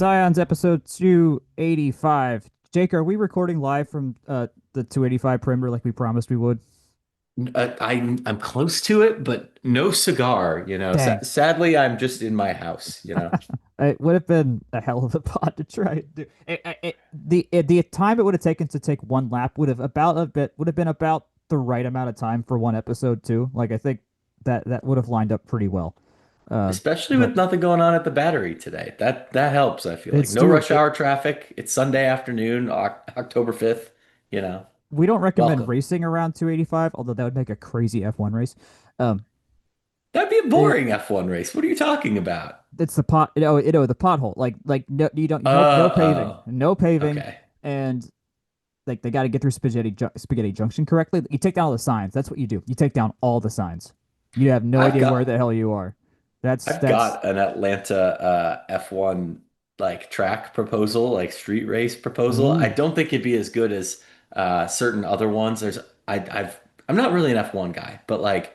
Scions episode 285. Jake, are we recording live from the 285 perimeter like we promised we would? I'm close to it, but no cigar. Dang. Sadly, I'm just in my house. It would have been a hell of a pod to try and do. The time it would have taken to take one lap would have been about the right amount of time for one episode too. Like I think that would have lined up pretty well. Uh, Especially but with nothing going on at the Battery today. That helps. I feel like it's no doable. rush hour traffic. It's Sunday afternoon, October 5th. You know, We don't recommend welcome. racing around 285, although that would make a crazy F1 race. Um, That'd be a it, boring F1 race. What are you talking about? it's the pothole. Like no, you don't no paving, Oh, no paving, okay. and like they got to get through Spaghetti Junction correctly. You take down all the signs. That's what you do. You take down all the signs. You have no I've idea where got the hell you are. I've That's got an Atlanta F1 like track proposal, like street race proposal. I ooh, don't think it'd be as good as certain other ones. I'm not really an F1 guy, but like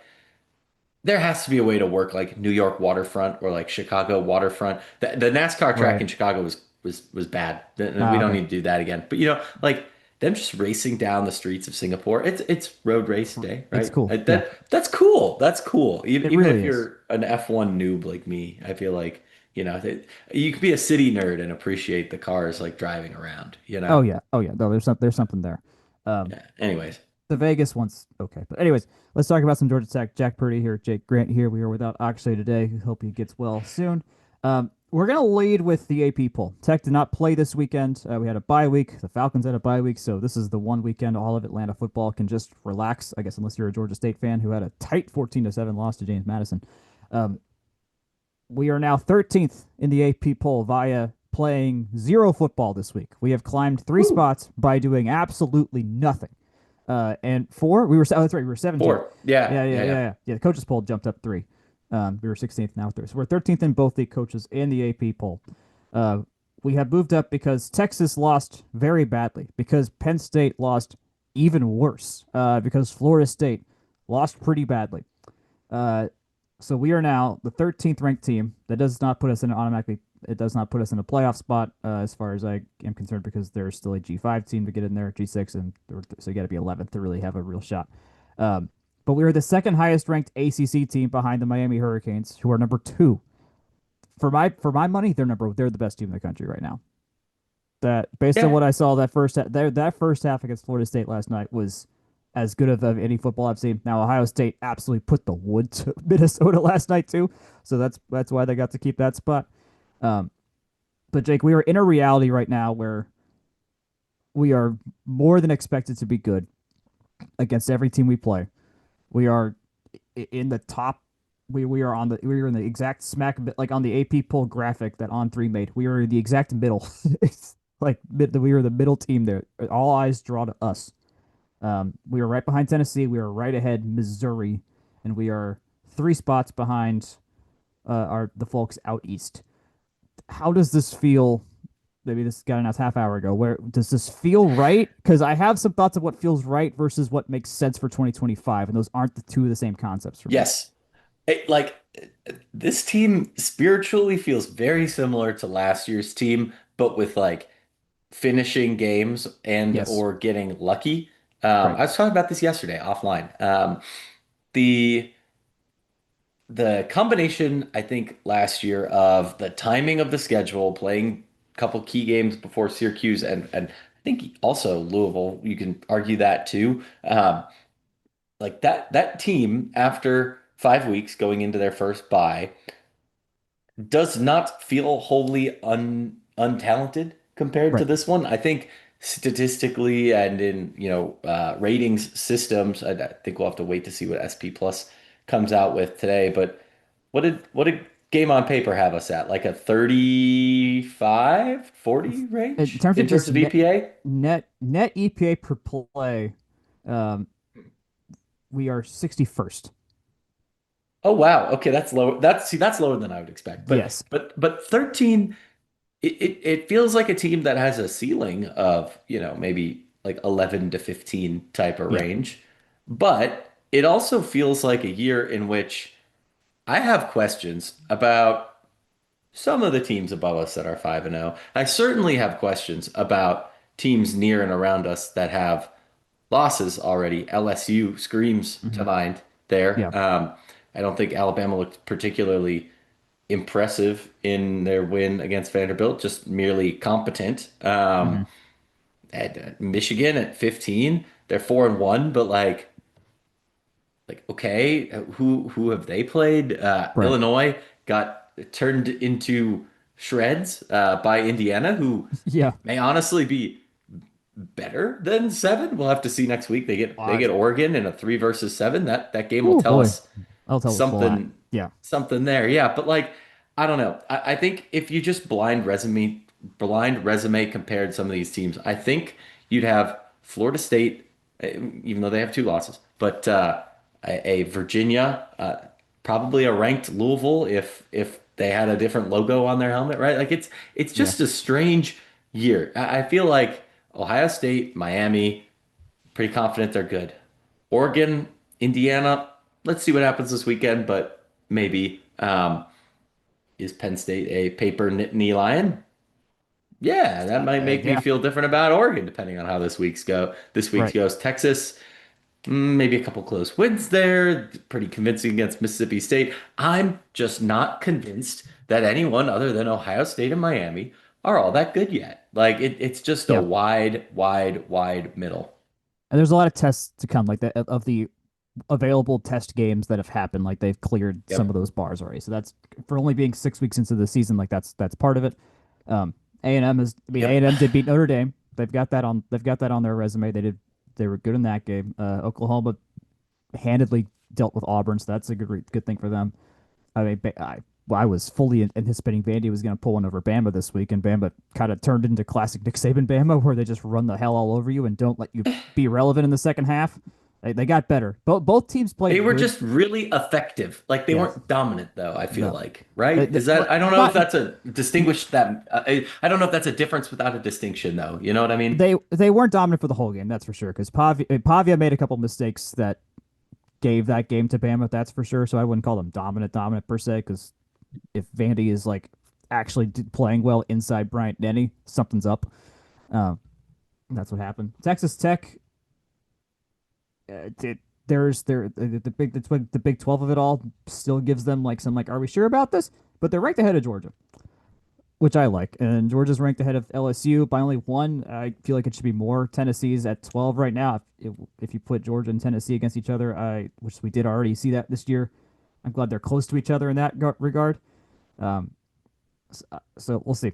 there has to be a way to work like New York waterfront or like Chicago waterfront. The NASCAR track right. in Chicago was bad. We Ah, don't okay. need to do that again. But like them just racing down the streets of Singapore. It's road race day, It's right? cool. Yeah, That's cool. That's cool. it Even really if is. you're an F1 noob like me, I feel like, you could be a city nerd and appreciate the cars like driving around, you know? Oh yeah. No, there's something there. Um, Yeah. Anyways. the Vegas one's okay. But anyways, let's talk about some Georgia Tech. Jack Purdy here, Jake Grant here. We are without Akshay today. We hope he gets well soon. We're gonna lead with the AP poll. Tech did not play this weekend. We had a bye week. The Falcons had a bye week, so this is the one weekend all of Atlanta football can just relax. I guess unless you're a Georgia State fan who had a tight 14-7 loss to James Madison. Um, we are now 13th in the AP poll via playing zero football this week. We have climbed three Woo. spots by doing absolutely nothing. And four, we were that's right, we were 17th. Four. Yeah. Yeah. Yeah, the coaches poll jumped up three. We were 16th now three. So we're 13th in both the coaches and the AP poll. Uh, we have moved up because Texas lost very badly, because Penn State lost even worse, because Florida State lost pretty badly. Uh, so we are now the 13th ranked team. That does not put us in an automatically. It does not put us in a playoff spot, as far as I am concerned, because there's still a G5 team to get in there, G6, and so you got to be 11th to really have a real shot. Um, but we are the second highest ranked ACC team behind the Miami Hurricanes, who are number two. For my money, they're the best team in the country right now. That based on Yeah. what I saw, that first half against Florida State last night was as good of any football I've seen. Now Ohio State absolutely put the wood to Minnesota last night too, so that's why they got to keep that spot. Um, but Jake, we are in a reality right now where we are more than expected to be good against every team we play. We are in the top. We are in the exact smack, like on the AP poll graphic that On Three made. We are in the exact middle. It's like we are the middle team there. All eyes draw to us. We are right behind Tennessee. We are right ahead Missouri, and we are three spots behind our the folks out east. How does this feel? Maybe this got announced half hour ago. Where does this feel right? Because I have some thoughts of what feels right versus what makes sense for 2025, and those aren't the two of the same concepts for me. Yes. Like this team spiritually feels very similar to last year's team, but with like finishing games and Yes, or getting lucky. right, I was talking about this yesterday offline. The the combination, I think, last year of the timing of the schedule, playing a couple key games before Syracuse and I think also Louisville, you can argue that too. Like that team after 5 weeks going into their first bye does not feel wholly untalented compared to right. this one. I think statistically and in ratings systems, I think we'll have to wait to see what SP Plus comes out with today. But what did Game on Paper have us at? Like a 35, 40 In range terms of in terms just of EPA? net EPA per play, um, we are 61st. Oh wow. Okay, that's low. That's lower than I would expect. But Yes, but but 13. It feels like a team that has a ceiling of, maybe like 11 to 15 type of yeah, range. But it also feels like a year in which I have questions about some of the teams above us that are 5-0. I certainly have questions about teams near and around us that have losses already. LSU screams to Hmm. mind there. Yeah. I don't think Alabama looked particularly impressive in their win against Vanderbilt, just merely competent. Hmm. At Michigan at 15, they're 4-1, but like okay, who have they played? Right. Illinois got turned into shreds by Indiana, who Yeah. may honestly be better than 7. We'll have to see next week. They Uh, get Oregon in a 3 versus 7. That game will oh tell boy. us I'll tell us a lot. something Yeah. something there. Yeah, but like I don't know. I think if you just blind resume compared some of these teams, I think you'd have Florida State, even though they have 2 losses, but a Virginia, probably a ranked Louisville if they had a different logo on their helmet, right? Like it's Yeah. just a strange year. I feel like Ohio State, Miami, pretty confident they're good. Oregon, Indiana, let's see what happens this weekend, but maybe. Is Penn State a paper knee lion? Yeah, that might make me Yeah. feel different about Oregon, depending on how this week's go. This week's Right. goes. Texas, maybe a couple close wins there. Pretty convincing against Mississippi State. I'm just not convinced that anyone other than Ohio State and Miami are all that good yet. Like it's just a Yeah. wide middle. And there's a lot of tests to come, like that of the available test games that have happened. Like they've cleared some of Yep. those bars already. So that's for only being 6 weeks into the season. Like that's part of it. A&M is. I mean, Yep. A&M did beat Notre Dame. They've got that on. They've got that on their resume. They did. They were good in that game. Oklahoma handedly dealt with Auburn, so that's a good thing for them. I mean, I was fully anticipating Vandy was going to pull one over Bama this week, and Bama kind of turned into classic Nick Saban Bama, where they just run the hell all over you and don't let you be relevant in the second half. They got better. Both teams They played were good. just really effective. Like they Yes. weren't dominant though, I feel No. like, right? Is that I don't know if Not that's a distinguish that I don't know if that's a difference without a distinction though. You know what I mean? they weren't dominant for the whole game, that's for sure. Because Pavia made a couple mistakes that gave that game to Bama, that's for sure. So I wouldn't call them dominant per se. Because if Vandy is like actually playing well inside Bryant Denny, something's up. Um, that's what happened. Texas Tech, it, there's the big that's what the Big 12 of it all still gives them like some like, are we sure about this? But they're ranked ahead of Georgia, which I like. And Georgia's ranked ahead of LSU by only one. I feel like it should be more. Tennessee's at 12 right now. If you put Georgia and Tennessee against each other, which we did already see that this year. I'm glad they're close to each other in that regard. Um, so we'll see.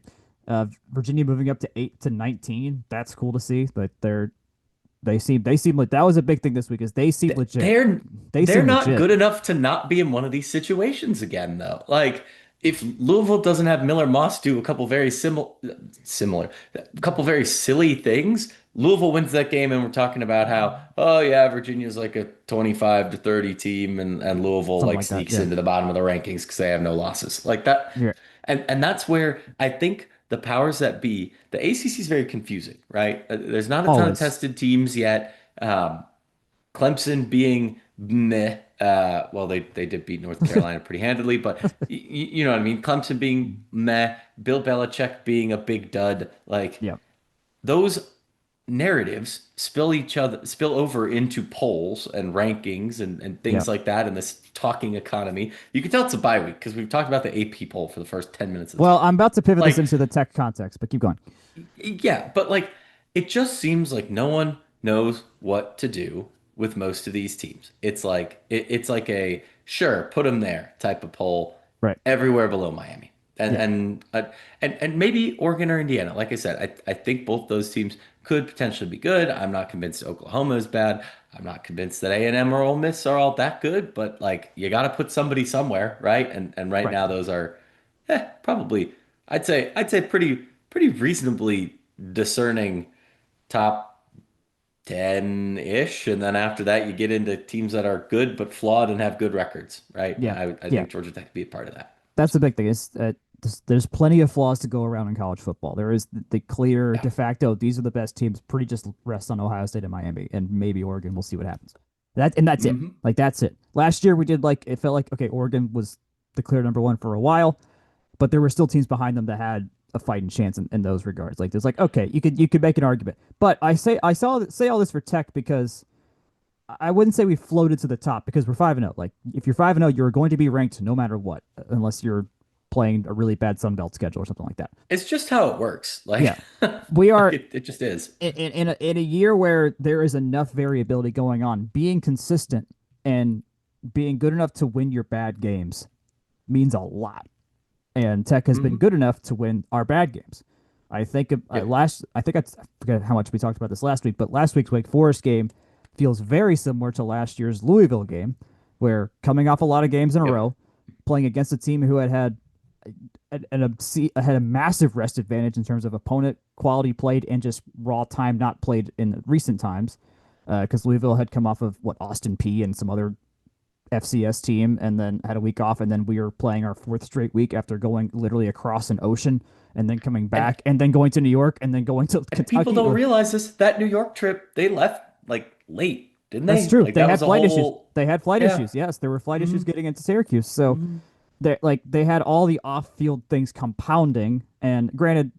Virginia moving up to 8 to 19. That's cool to see. But they seem like that was a big thing this week. Is they seem Th- legit. They're They they're seem not legit. good enough to not be in one of these situations again though. Like if Louisville doesn't have Miller Moss do a couple very similar, a couple very silly things, Louisville wins that game and we're talking about how, oh yeah, Virginia's like a 25-30 team and Louisville Something like like that. sneaks Yeah. into the bottom of the rankings because they have no losses. Like that. Yeah. And that's where I think the powers that be, the ACC is very confusing, right? There's not a ton of Always. tested teams yet. Clemson being meh. Well, they did beat North Carolina pretty handily, but you know what I mean. Clemson being meh, Bill Belichick being a big dud. Like Yeah. those narratives spill over into polls and rankings and Yeah. things like that in this talking economy. You can tell it's a bye week because we've talked about the AP poll for the first 10 minutes of this Well, pod. I'm about to pivot this Like into the tech context, but keep going. yeah, but like it just seems like no one knows what to do with most of these teams. It's like a sure, put them there type of poll Right. everywhere below Miami. And Yeah. and maybe Oregon or Indiana. Like I said, I think both those teams could potentially be good. I'm not convinced Oklahoma is bad. I'm not convinced that A&M or Ole Miss are all that good, but like you got to put somebody somewhere, right? And right Right. now those are probably I'd say pretty reasonably discerning top 10-ish, and then after that you get into teams that are good but flawed and have good records, right? Yeah. I Yeah. think Georgia Tech could be a part of that. That's the So big thing. Is there's plenty of flaws to go around in college football. There is the clear yeah. de facto. These are the best teams. Pretty just rest on Ohio State and Miami, and maybe Oregon. We'll see what happens. That's it. Like that's it. Last year we did like it felt like okay, Oregon was the clear number one for a while. but there were still teams behind them that had a fighting chance in those regards. Like there's like okay, you could make an argument, but I say all this for Tech because I wouldn't say we floated to the top because we're 5-0. Like if you're 5-0, you're going to be ranked no matter what, unless you're playing a really bad Sun Belt schedule or something like that. It's just how it works. Like, Yeah, we like are it just is. in a year where there is enough variability going on. Being consistent and being good enough to win your bad games means a lot. And Tech has been Hmm. good enough to win our bad games. I think Yep. I think I forget how much we talked about this last week, but last week's Wake Forest game feels very similar to last year's Louisville game, where coming off a lot of games in a Yep. row, playing against a team who had a massive rest advantage in terms of opponent quality played and just raw time not played in recent times, because Louisville had come off of what Austin P and some other FCS team and then had a week off, and then we were playing our fourth straight week after going literally across an ocean and then coming And back and then going to New York and then going to and people Kentucky. don't realize this. That New York trip, they left like late, didn't That's they? true. Like They that had was a flight issues. whole, They had flight yeah. issues. Yes, there were flight Hmm. issues getting into Syracuse. So Hmm. they had all the off-field things compounding. And granted,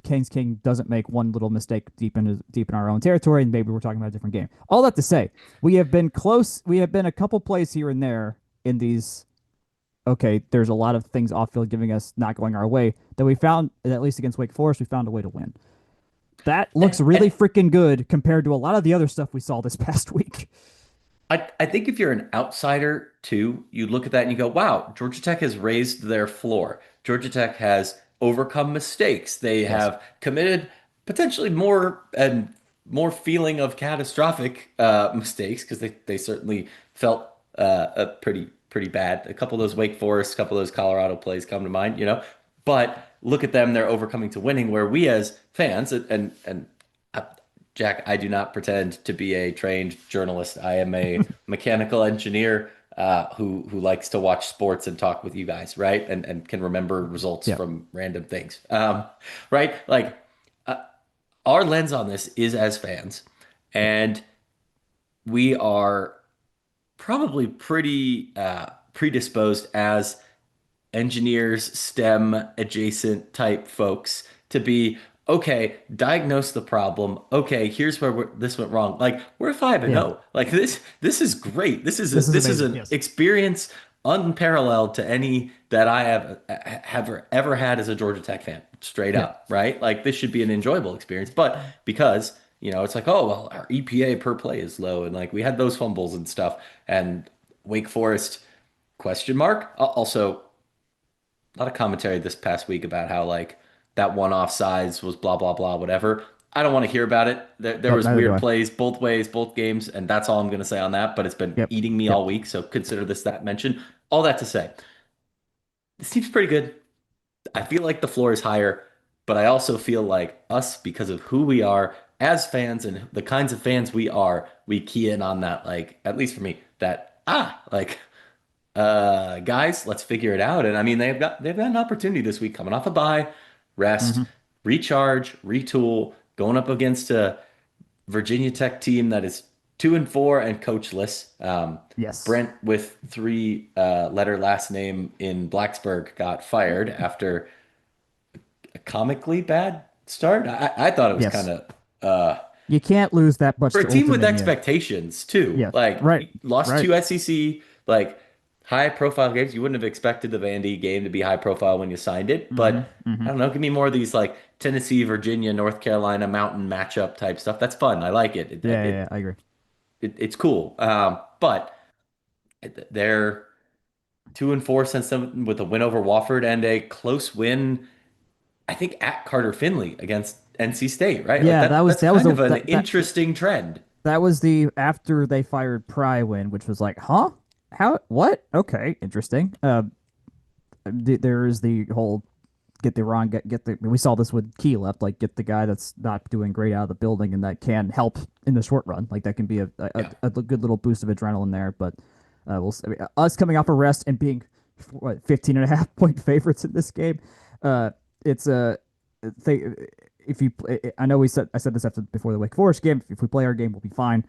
Kings King doesn't make one little mistake deep in our own territory, and maybe we're talking about a different game. All that to say, we have been close. We have been a couple plays here and there in these. Okay, there's a lot of things off field giving us not going our way that we found, at least against Wake Forest, we found a way to win. That looks And really freaking good compared to a lot of the other stuff we saw this past week. I think if you're an outsider too, you look at that and you go, wow, Georgia Tech has raised their floor. Georgia Tech has overcome mistakes. They Yes. have committed potentially more feeling of catastrophic mistakes because they certainly felt pretty bad. A couple of those Wake Forest, a couple of those Colorado plays come to mind, you know. But look at them, they're overcoming to winning, where we as fans and Jack, I do not pretend to be a trained journalist. I am a mechanical engineer who likes to watch sports and talk with you guys, right? And can remember results Yeah. from random things, right? Like uh, our lens on this is as fans, and we are probably pretty predisposed as engineers, STEM adjacent type folks to be okay, diagnose the problem. Okay, here's where this went wrong. Like we're 5 and Yeah. 0. Like this is great. This is This is amazing. an Yes. experience unparalleled to any that I have ever had as a Georgia Tech fan. Straight Yeah. up, right? Like this should be an enjoyable experience, but because it's like, oh well, our EPA per play is low, and like we had those fumbles and stuff, and Wake Forest question mark. Also, a lot of commentary this past week about how like that one offsides was blah blah blah whatever. I don't want to hear about it. There Nope. was Neither do weird I. plays both ways, both games, and that's all I'm going to say on that. But it's been Yep. eating me Yep. all week, so consider this that mention. All that to say, this team's pretty good. I feel like the floor is higher, but I also feel like us, because of who we are as fans and the kinds of fans we are, we key in on that, like, at least for me, that like guys, let's figure it out. And I mean, they've got an opportunity this week coming off a bye, rest, Hmm. recharge, retool, going up against a Virginia Tech team that is 2-4 and coachless. Yes. Brent with three letter last name in Blacksburg got fired after a comically bad start. I thought it was kind Yes. of uh You can't lose that much for a to team Old with Dominion. expectations too. Yeah. Like Right. you lost Right. two SEC like high profile games. You wouldn't have expected the Vandy game to be high profile when you signed it, Hmm. but I Hmm. don't know. Give me more of these like Tennessee, Virginia, North Carolina mountain matchup type stuff. That's fun. I like it. Yeah, yeah, yeah. I agree. It's cool. But they're 2-4 since then with a win over Wofford and a close win, I think, at Carter Finley against NC State, right? Like Yeah, that was that's that was kind a of an interesting trend. that was the after they fired Pry win, which was like, huh? How? What? Okay, interesting. There is the whole get the wrong get the we saw this with Key left, like get the guy that's not doing great out of the building and that can help in the short run. Like that can be Yeah. a good little boost of adrenaline there. But I mean, us coming off a rest and being what 15 and a half point favorites in this game, uh, it's a they if you I know I said this after before the Wake Forest game. If we play our game, we'll be fine.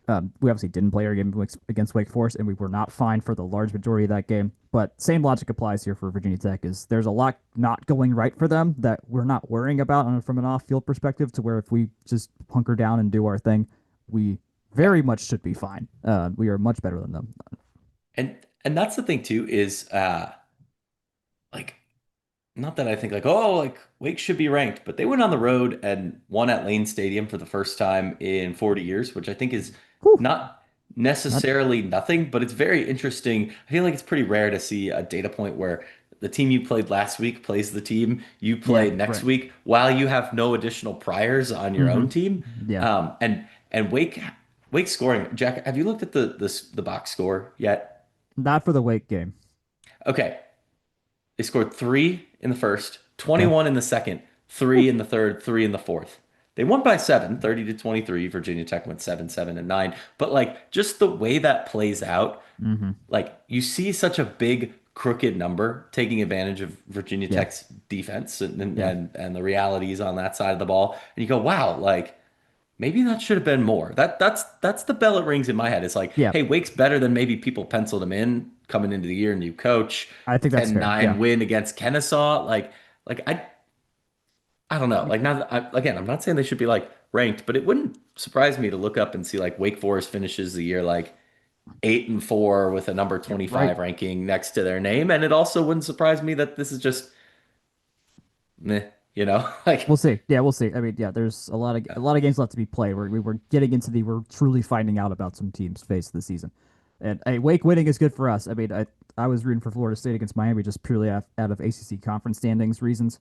We obviously didn't play our game against Wake Forest, and we were not fine for the large majority of that game. But same logic applies here for Virginia Tech. Is there's a lot not going right for them that we're not worrying about from an off-field perspective. To where if we just hunker down and do our thing, we Yeah. very much should be fine. We are much better than them. And that's the thing too is like not that I think like, oh, like Wake should be ranked, but they went on the road and won at Lane Stadium for the first time in 40 years, which I think is Whew, not not necessarily nothing, but it's very interesting. I feel like it's pretty rare to see a data point where the team you played last week plays the team you yeah, play next right. week while you have no additional priors on your Mm-hmm. own team. Yeah, And Wake scoring. Jack, have you looked at the box score yet? not for the Wake game. Okay. They scored three in the first, Okay. 21 in the second, Whew. three in the third, three in the fourth. They won by seven, 30 to 23. Virginia Tech went 7, 7, and 9. But like just the way that plays out, Mm-hmm. like you see such a big crooked number taking advantage of Virginia Yeah, Tech's defense and yeah, and, and the realities on that side of the ball. And you go, wow, like maybe that should have been more. That's the bell it rings in my head. It's like, yeah. hey, Wake's better than maybe people penciled him in coming into the year, new coach, I think that's fair. Yeah. 10-9 win against Kennesaw. Like I don't know. Like now again, I'm not saying they should be like ranked, but it wouldn't surprise me to look up and see like Wake Forest finishes the year like 8-4 with a number Yeah, right. 25 ranking next to their name. And it also wouldn't surprise me that this is just meh, We'll like see. Yeah, we'll see. I mean, yeah, there's a lot of games left to be played. We're getting into we're truly finding out about some teams face this season. And hey, Wake winning is good for us. I mean, I was rooting for Florida State against Miami just purely out of ACC conference standings reasons.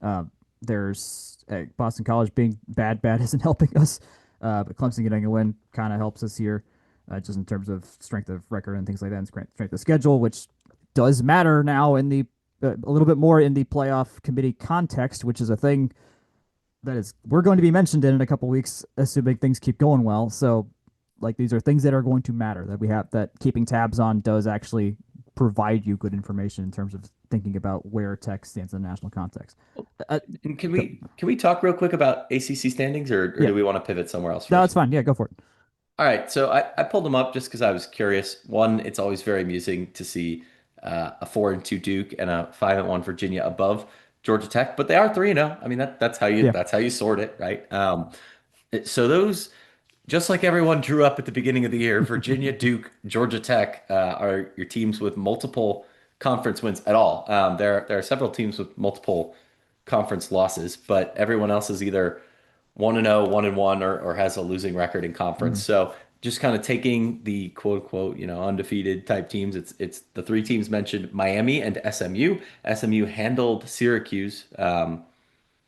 Uh, there's Boston College being bad isn't helping us. But Clemson getting a win kind of helps us here, just in terms of strength of record and things like that, and strength of schedule, which does matter now in the a little bit more in the playoff committee context, which is a thing that is we're going to be mentioned in a couple weeks, assuming things keep going well. So, like these are things that are going to matter that we have that keeping tabs on does actually provide you good information in terms of thinking about where tech stands in the national context. Uh, and can we talk real quick about ACC standings or yeah, do we want to pivot somewhere else no, it's first? fine. Yeah, go for it. All right, so I pulled them up just because I was curious. One, it's always very amusing to see a 4-2 Duke and a 5-1 Virginia above Georgia Tech, but they are 3-0. I mean that's how you Yeah, that's how you sort it, right? So those, just like everyone drew up at the beginning of the year, Virginia, Duke, Georgia Tech are your teams with multiple conference wins at all. There are several teams with multiple conference losses, but everyone else is either 1-0, 1-1, or has a losing record in conference. mm, So just kind of taking the quote unquote, undefeated type teams. It's the three teams mentioned, Miami and SMU. SMU handled Syracuse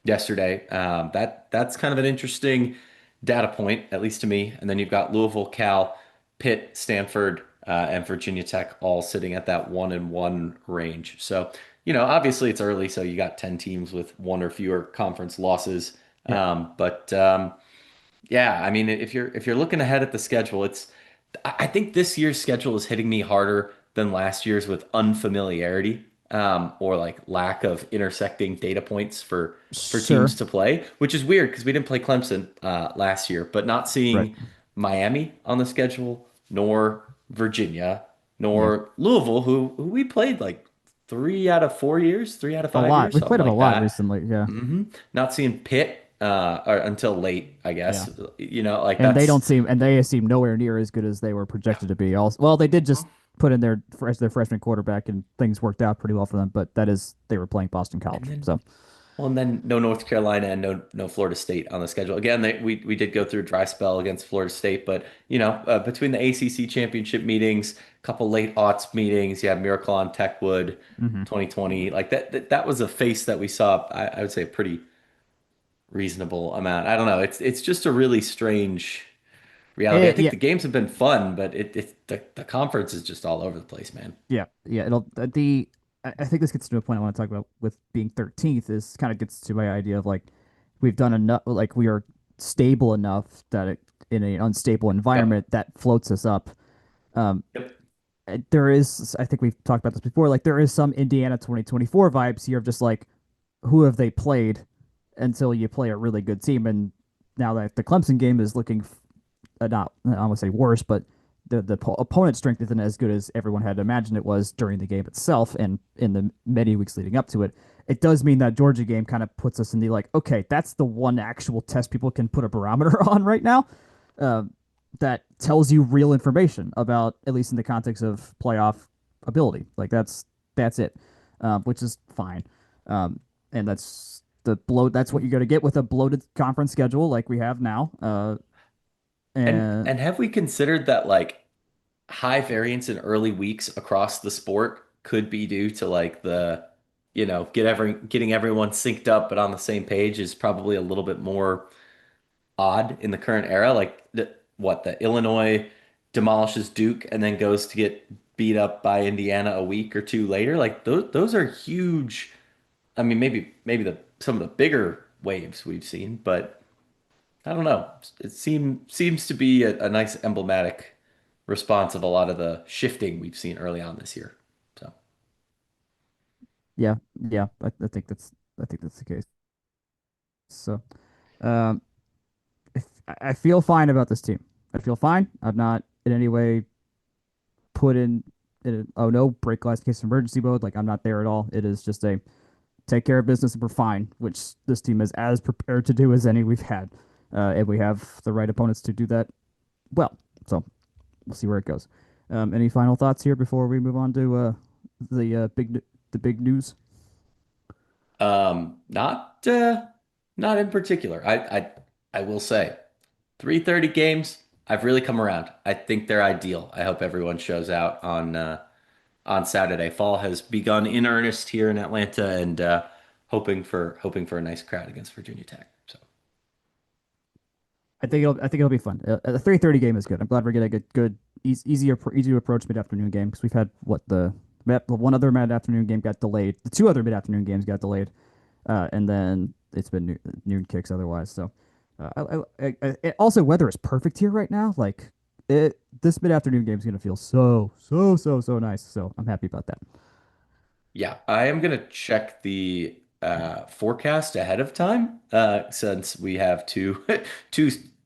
yesterday. That's kind of an interesting data point, at least to me. And then you've got Louisville, Cal, Pitt, Stanford, and Virginia Tech all sitting at that 1-1 range. So, obviously it's early, so you got 10 teams with one or fewer conference losses. yeah, But yeah, I mean, if you're looking ahead at the schedule, I think this year's schedule is hitting me harder than last year's with unfamiliarity, or like lack of intersecting data points for teams sure, to play, which is weird because we didn't play Clemson last year, but not right. seeing Miami on the schedule, nor Virginia, Yeah, nor Louisville, who we played like 3 out of 4 years, three out of a five lot. years, We've something played them a like lot that. recently. Yeah, Not seeing Pitt or until late, I yeah. guess. Like And that's they seem nowhere near as good as they were yeah. projected to be. Also, well, they did just put in their freshman quarterback, and things worked out pretty well for them. But that is they were playing Boston And College, then so no North Carolina and no Florida State on the schedule. Again, we did go through a dry spell against Florida State, but between the ACC championship meetings, a couple late aughts meetings, you have Miracle on Techwood hmm 2020, like that was a face that we saw. I would say a pretty reasonable amount. I don't know. It's just a really strange reality. I think yeah, the games have been fun, but the conference is just all over the place, man. yeah. It'll the I think this gets to a point I want to talk about with being 13th is kind of gets to my idea of like we've done enough, like we are stable enough that in an unstable Yep. environment that floats us up. Um, Yep. there is, I think we've talked about this before, like there is some Indiana 2024 vibes here of just like who have they played until you play a really good team. And now that the Clemson game is looking not I don't want to say worse, but the opponent strength isn't as good as everyone had imagined it was during the game itself and in the many weeks leading up to it. It does mean that Georgia game kind of puts us in the like, okay, that's the one actual test people can put a barometer on right now. Uh, that tells you real information about, at least in the context of playoff ability. Like that's it, which is fine. And that's the bloat. That's what you're going to get with a bloated conference schedule like we have now. And And have we considered that like high variance in early weeks across the sport could be due to like the, getting everyone synced up but on the same page is probably a little bit more odd in the current era. Like the Illinois demolishes Duke and then goes to get beat up by Indiana a week or two later. Like those are huge. I mean, maybe the some of the bigger waves we've seen, but I don't know. It seems to be a nice emblematic response of a lot of the shifting we've seen early on this year. So yeah, yeah, I think that's the case. So, um, I feel fine about this team. I feel fine. I'm not in any way put in oh no, break glass case emergency mode. Like I'm not there at all. It is just a take care of business and we're fine, which this team is as prepared to do as any we've had. And we have the right opponents to do that well. So we'll see where it goes. Any final thoughts here before we move on to the big news? not not in particular. I will say 3:30 games. I've really come around. I think they're ideal. I hope everyone shows out on Saturday. Fall has begun in earnest here in Atlanta, and hoping for a nice crowd against Virginia Tech. So I think it'll be fun. A 3:30 game is good. I'm glad we're getting a good, easy to approach mid afternoon game because we've had the one other mid afternoon game got delayed. The two other mid afternoon games got delayed, and then it's been noon kicks otherwise. So, also weather is perfect here right now. Like this mid afternoon game is gonna feel so nice. So I'm happy about that. yeah, I am gonna check the forecast ahead of time since we have two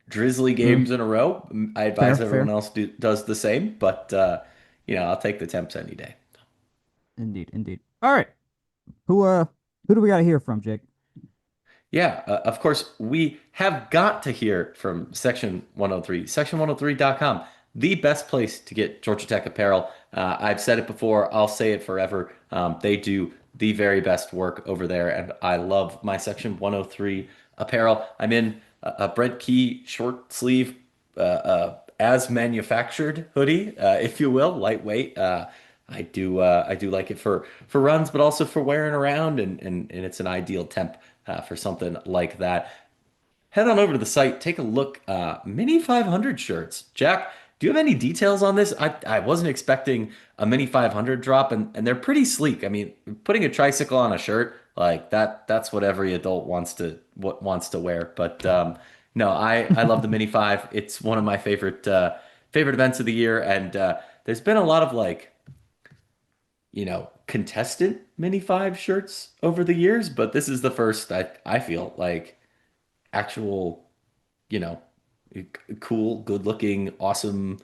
drizzly Mm, games in a row. I advise everyone fair, else does the same, but I'll take the temps any day. indeed. All right, who uh who do we got to hear from, Jake? Yeah, of course, we have got to hear from Section 103, section103.com, the best place to get Georgia Tech apparel. I've said it before, I'll say it forever. They do the very best work over there, and I love my Section 103 apparel. I'm in a Brent Key short sleeve, as manufactured hoodie, if you will, lightweight. I do like it for runs, but also for wearing around, and it's an ideal temp for something like that. Head on over to the site, take a look. Mini 500 shirts. Jack, do you have any details on this? I wasn't expecting a Mini 500 drop, and they're pretty sleek. I mean, putting a tricycle on a shirt like that's what every adult wants to wear. But no, I love the Mini 5. It's one of my favorite events of the year, and there's been a lot of like contestant Mini 5 shirts over the years, but this is the first I feel like actual, you know, cool, good-looking, awesome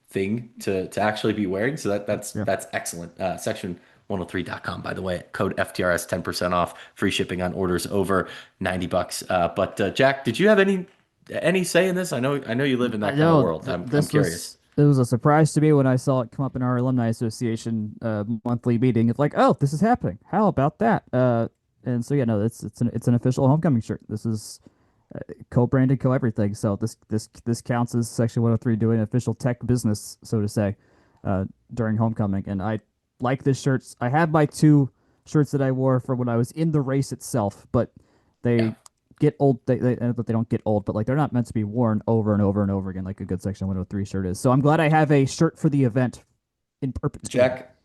thing to actually be wearing. So that's Yeah. that's excellent. Section103.com, by the way, code FTRS 10% off, free shipping on orders over $90. But Jack, did you have any say in this? I know you live in I that kind of know world. I'm this curious. was it was a surprise to me when I saw it come up in our alumni association monthly meeting. It's like, oh, this is happening. How about that? And so yeah, no, it's an official homecoming shirt. This is co-branded, co-everything. So this counts as Section 103 doing official tech business, so to say, during homecoming. And I like this shirt. I had my two shirts that I wore for when I was in the race itself, but Yeah. they get old. They don't get old, but like they're not meant to be worn over and over and over again like a good Section 103 shirt is. So I'm glad I have a shirt for the event in perpetuity. Jack,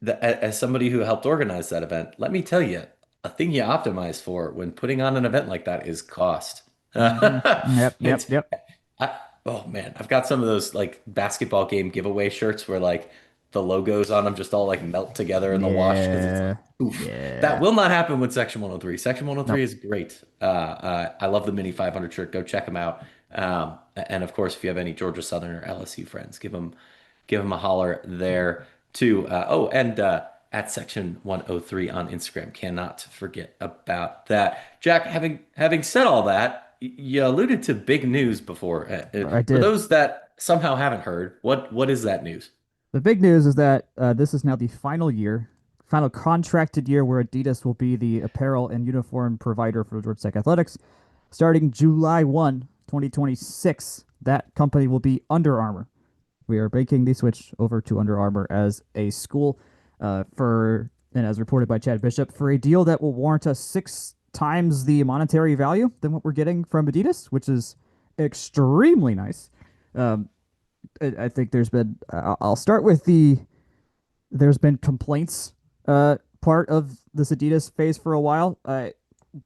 as somebody who helped organize that event, let me tell you, a thing you optimize for when putting on an event like that is cost. Yep, It's, yep. I, oh man, I've got some of those like basketball game giveaway shirts where like the logos on them just all like melt together in the wash because it's like, Yeah, oof. That yeah. will not happen with Section 103. Section 103 Nope. is great. I love the Mini 500 shirt. Go check them out. And of course, if you have any Georgia Southern or LSU friends, give them a holler there too. Oh, and at Section 103 on Instagram, cannot forget about that. Jack, having said all that, you alluded to big news before. I For did. those that somehow haven't heard, what is that news? The big news is that this is now the final year, final contracted year where Adidas will be the apparel and uniform provider for Georgia Tech Athletics. Starting July 1, 2026, that company will be Under Armour. We are making the switch over to Under Armour as a school and as reported by Chad Bishop, for a deal that will warrant us 6 times the monetary value than what we're getting from Adidas, which is extremely nice. Um, I think there's been, I'll start with there's been complaints part of this Adidas phase for a while.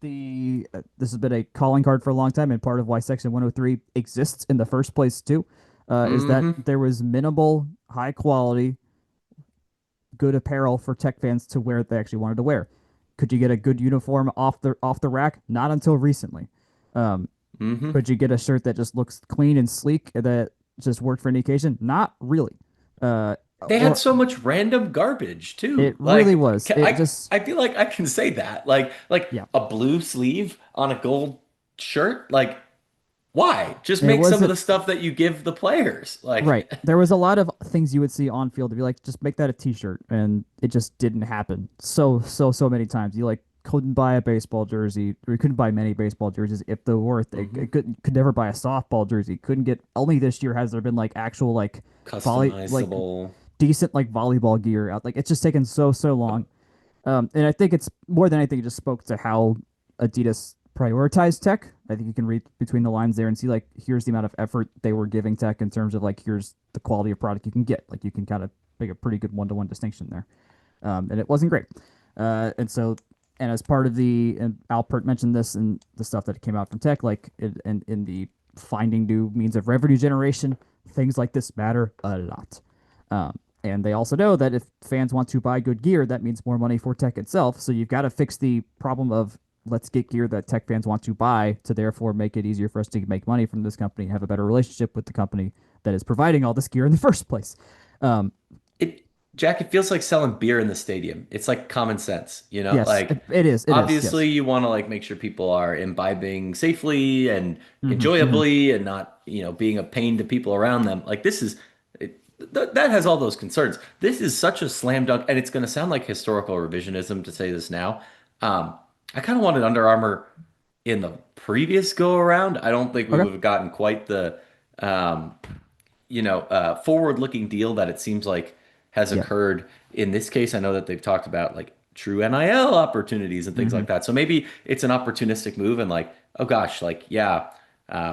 This has been a calling card for a long time, and part of why Section 103 exists in the first place too, is that Hmm. there was minimal, high quality, good apparel for Tech fans to wear that they actually wanted to wear. Could you get a good uniform off the rack? Not until recently. Um, Hmm. could you get a shirt that just looks clean and sleek that just worked for any occasion? Not really. Uh, They had or so much random garbage it too. really was. It just I feel like I can say that. Like yeah. a blue sleeve on a gold shirt. Like why? Just It make some of wasn't the stuff that you give the players. right. Like There was a lot of things you would see on field to be like, just make that a t-shirt, and it just didn't happen. So many times. You like couldn't buy a baseball jersey, or you couldn't buy many baseball jerseys if they were worth it. mhm. Could never buy a softball jersey. Couldn't get only this year has there been like actual like Customizable. decent like volleyball gear out. Like it's just taken so long. And I think it's more than anything, it just spoke to how Adidas prioritized tech. I think you can read between the lines there and see like here's the amount of effort they were giving tech in terms of like here's the quality of product you can get. Like you can kind of make a pretty good one-to-one distinction there. And it wasn't great. And as part of and Alpert mentioned this and the stuff that came out from tech, like in the finding new means of revenue generation, things like this matter a lot. And they also know that if fans want to buy good gear, that means more money for tech itself. So you've got to fix the problem of let's get gear that tech fans want to buy to therefore make it easier for us to make money from this company and have a better relationship with the company that is providing all this gear in the first place. Um, It Jack, it feels like selling beer in the stadium. It's like common sense, you know? yes, Like it is. It is. obviously Yes. you want to like make sure people are imbibing safely and Hmm. Hmm. enjoyably and not, being a pain to people around them. Like this is that has all those concerns. This is such a slam dunk, and it's going to sound like historical revisionism to say this now. I kind of wanted Under Armour in the previous go around. I don't think we Okay. would have gotten quite the um, forward-looking deal that it seems like has Yeah. occurred in this case. I know that they've talked about like true NIL opportunities and things Hmm. like that. So maybe it's an opportunistic move and like, oh gosh, like yeah,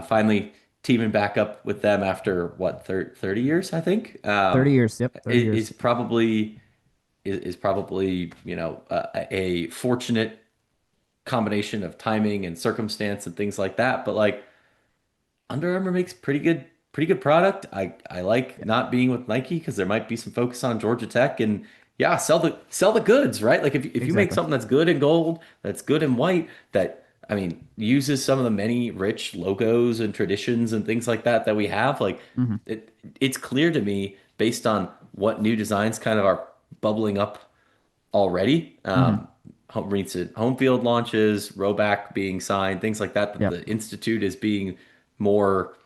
finally teaming back up with them after what 30 years, I think, 30 years. Yep. 30 years. is probably a fortunate combination of timing and circumstance and things like that. But like Under Armour makes pretty good product. I like Yeah. not being with Nike because there might be some focus on Georgia Tech and yeah, sell the goods, right? Like if you make Exactly. something that's good in gold, that's good in white, that I mean uses some of the many rich logos and traditions and things like that that we have, like Hmm. it's clear to me based on what new designs kind of are bubbling up already. Hmm. Recent home field launches, Roback being signed, things like that, that Yep. the Institute is being more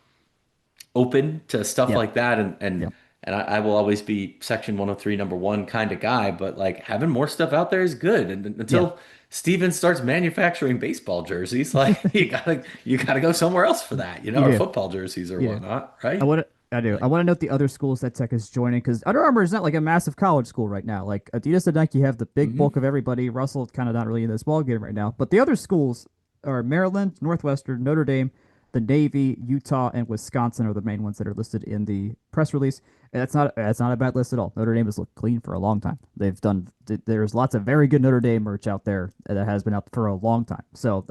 open to stuff Yep. like that. And I will always be Section 103 #1 kind of guy, but like having more stuff out there is good. And Yeah. until Steven starts manufacturing baseball jerseys, like you gotta go somewhere else for that, You or do. football jerseys or You do. whatnot, I right? want to. I do. I Like, want to note the other schools that Tech is joining because Under Armour is not like a massive college school right now. Like Adidas and Nike have the big bulk mhm. of everybody. Russell kind of not really in this ball game right now. But the other schools are Maryland, Northwestern, Notre Dame, the Navy, Utah, and Wisconsin are the main ones that are listed in the press release. And that's not a bad list at all. Notre Dame has looked clean for a long time. There's lots of very good Notre Dame merch out there that has been out for a long time. So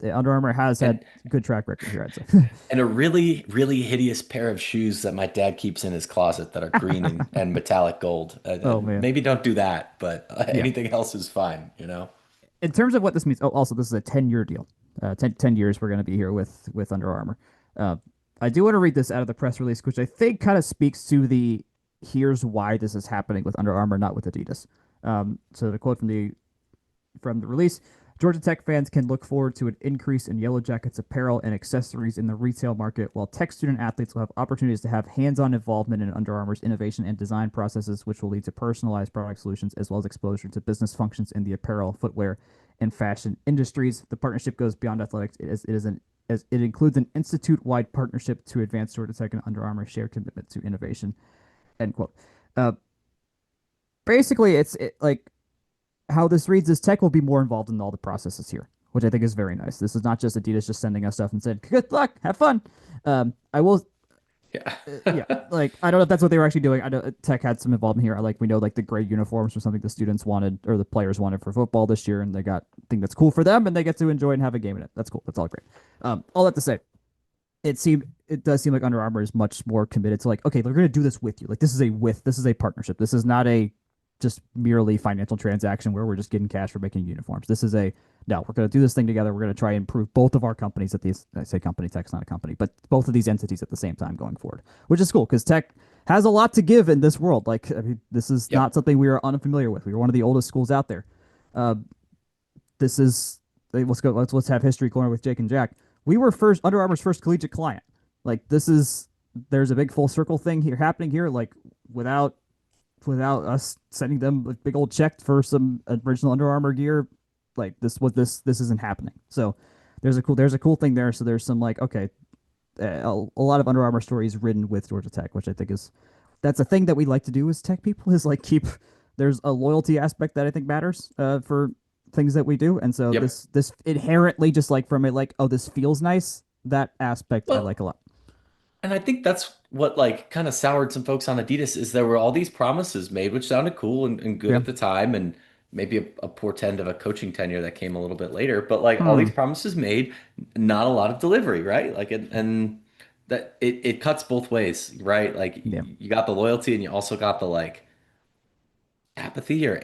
Under Armour has had And a good track record here, I'd say. and a really, really hideous pair of shoes that my dad keeps in his closet that are green and metallic gold. Oh man. Maybe don't do that, but Yeah. anything else is fine. In terms of what this means, oh, also this is a 10-year deal. 10 years we're going to be here with Under Armour. I do want to read this out of the press release, which I think kind of speaks to the here's why this is happening with Under Armour, not with Adidas. So the quote from the release. Georgia Tech fans can look forward to an increase in Yellow Jackets apparel and accessories in the retail market, while Tech student athletes will have opportunities to have hands-on involvement in Under Armour's innovation and design processes, which will lead to personalized product solutions as well as exposure to business functions in the apparel, footwear, and fashion industries. The partnership goes beyond athletics. It includes an institute-wide partnership to advance Georgia Tech and Under Armour's shared commitment to innovation. End quote. Uh, Basically, like how this reads is Tech will be more involved in all the processes here, which I think is very nice. This is not just Adidas just sending us stuff and said, "Good luck, have fun." I will, yeah, Yeah. like I don't know if that's what they were actually doing. I know Tech had some involvement here. Like we know, like the gray uniforms were something the students wanted or the players wanted for football this year, and they got I think that's cool for them, and they get to enjoy and have a game in it. That's cool. That's all great. All that to say, it does seem like Under Armour is much more committed to like, okay, they're going to do this with you. Like this is a partnership. This is not a just merely financial transaction where we're just getting cash for making uniforms. This is a no, we're going to do this thing together. We're going to try and improve both of our companies at these. I say company, Tech's not a company, but both of these entities at the same time going forward, which is cool because Tech has a lot to give in this world. Like I mean, this is not Yep. something we are unfamiliar with. We are one of the oldest schools out there. Uh, this is let's go. Let's have history corner with Jake and Jack. We were first Under Armour's first collegiate client. Like this is there's a big full circle thing here happening here. Like without us sending them a big old check for some original Under Armour gear, like this isn't happening. So there's a cool thing there. So there's some like okay, a lot of Under Armour stories written with Georgia Tech, which I think is that's a thing that we like to do as tech people is like keep there's a loyalty aspect that I think matters for things that we do, and so Yep. this inherently just like from a like oh this feels nice that aspect I Well, like a lot. and I think that's what like kind of soured some folks on Adidas is there were all these promises made, which sounded cool and good Yeah. at the time, and maybe a portend of a coaching tenure that came a little bit later. But like all Hmm. these promises made, not a lot of delivery, right? Like and that it cuts both ways, right? Like Yeah. you got the loyalty and you also got the like apathy or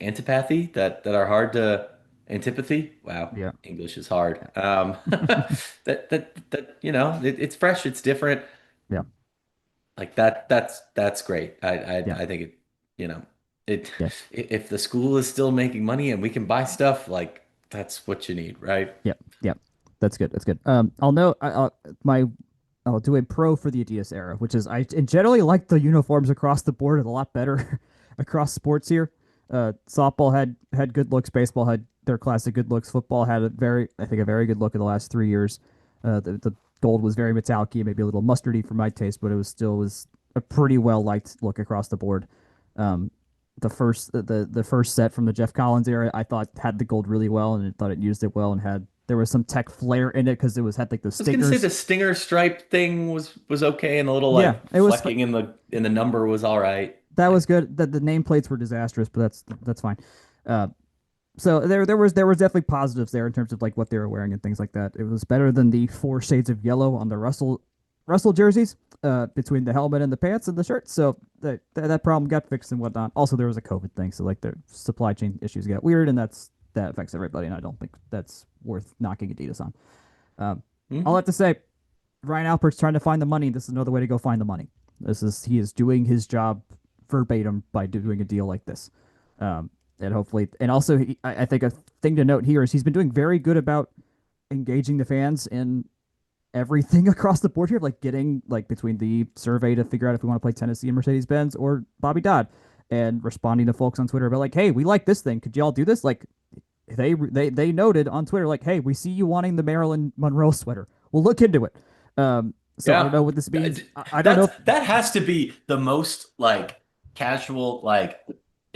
antipathy that are hard to antipathy. Wow, Yeah. English is hard. That it's fresh, it's different. Yeah. Like that's great. Yeah. I think it, you know, it Yeah. if the school is still making money and we can buy stuff, like that's what you need, right? Yep, yep. That's good. That's good. I'll know. I'll do a pro for the Adidas era, which is I generally like the uniforms across the board a lot better across sports here. Softball had good looks. Baseball had their classic good looks. Football had I think a very good look in the last 3 years. The gold was very metallic, maybe a little mustardy for my taste, but it was a pretty well liked look across the board. Um, the first set from the Jeff Collins era, I thought had the gold really well, and I thought it used it well, and had there was some tech flair in it because it was had like the I was gonna say stingers. the stinger stripe thing was okay and a little Yeah, like it was flecking in the number was all right. that was Like, good. The nameplates were disastrous, but that's fine. Uh, so there was definitely positives there in terms of like what they were wearing and things like that. It was better than the four shades of yellow on the Russell jerseys between the helmet and the pants and the shirt. So that problem got fixed and whatnot. Also, there was a COVID thing, so like the supply chain issues got weird, and that affects everybody. And I don't think that's worth knocking Adidas on. I'll mhm. have to say, Ryan Alpert's trying to find the money. This is another way to go find the money. He is doing his job verbatim by doing a deal like this. Um, and hopefully, and also, I think a thing to note here is he's been doing very good about engaging the fans in everything across the board here, like getting like between the survey to figure out if we want to play Tennessee and Mercedes Benz or Bobby Dodd, and responding to folks on Twitter about like, hey, we like this thing. Could y'all do this? Like they noted on Twitter like, hey, we see you wanting the Marilyn Monroe sweater. We'll look into it. So I don't Yeah. know what this means. I don't know That's if that has to be the most like casual, like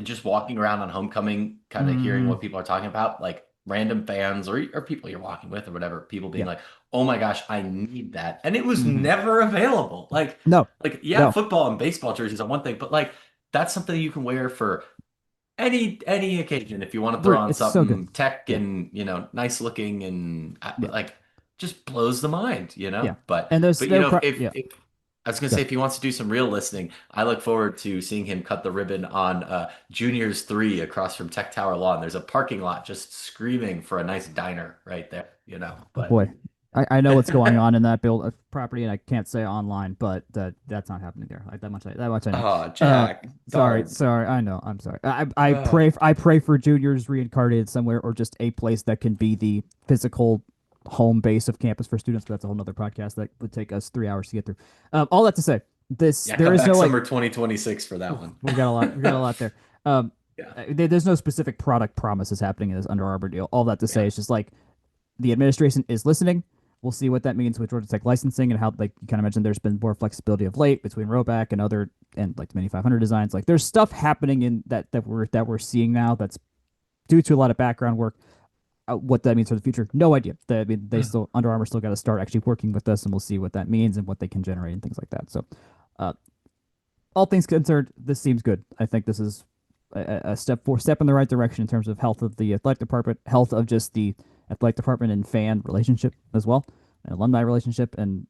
just walking around on homecoming, kind of hearing mm, what people are talking about, like random fans or people you're walking with or whatever, people being yeah. like, "Oh my gosh, I need that." And it was Hmm. never available. No, Like yeah, no. football and baseball jerseys are one thing, but like that's something you can wear for any occasion if you want to throw on It's so good. something tech Yeah, and nice looking and yeah, like just blows the mind, yeah. but And there's but you no know yeah. if I was gonna say Good. if he wants to do some real listening, I look forward to seeing him cut the ribbon on Juniors 3 across from Tech Tower Lawn. There's a parking lot just screaming for a nice diner right there, Oh but boy. I know what's going on in that build property, and I can't say online, but that's not happening there. That much I know. Oh, Uh, Jack, sorry, darn. sorry. I know. I'm sorry. Oh, I pray for juniors reincarnated somewhere, or just a place that can be the physical home base of campus for students. But that's a whole nother podcast that would take us 3 hours to get through. All that to say, yeah, there come is back no like. summer 2026 for that Oof, one. we got a lot. We got a lot there. Um, Yeah, there's no specific product promises happening in this Under Armour deal. All that to say yeah. is just like the administration is listening. We'll see what that means with Georgia Tech licensing and how, like you kind of mentioned, there's been more flexibility of late between Roback and other and like the Mini 500 designs. Like there's stuff happening in that we're seeing now that's due to a lot of background work. What that means for the future, no idea. I mean, they still Under Armour still got to start actually working with us, and we'll see what that means and what they can generate and things like that. So, uh, all things considered, this seems good. I think this is a step in the right direction in terms of health of the athletic department, health of just the athletic department and fan relationship as well, and alumni relationship. And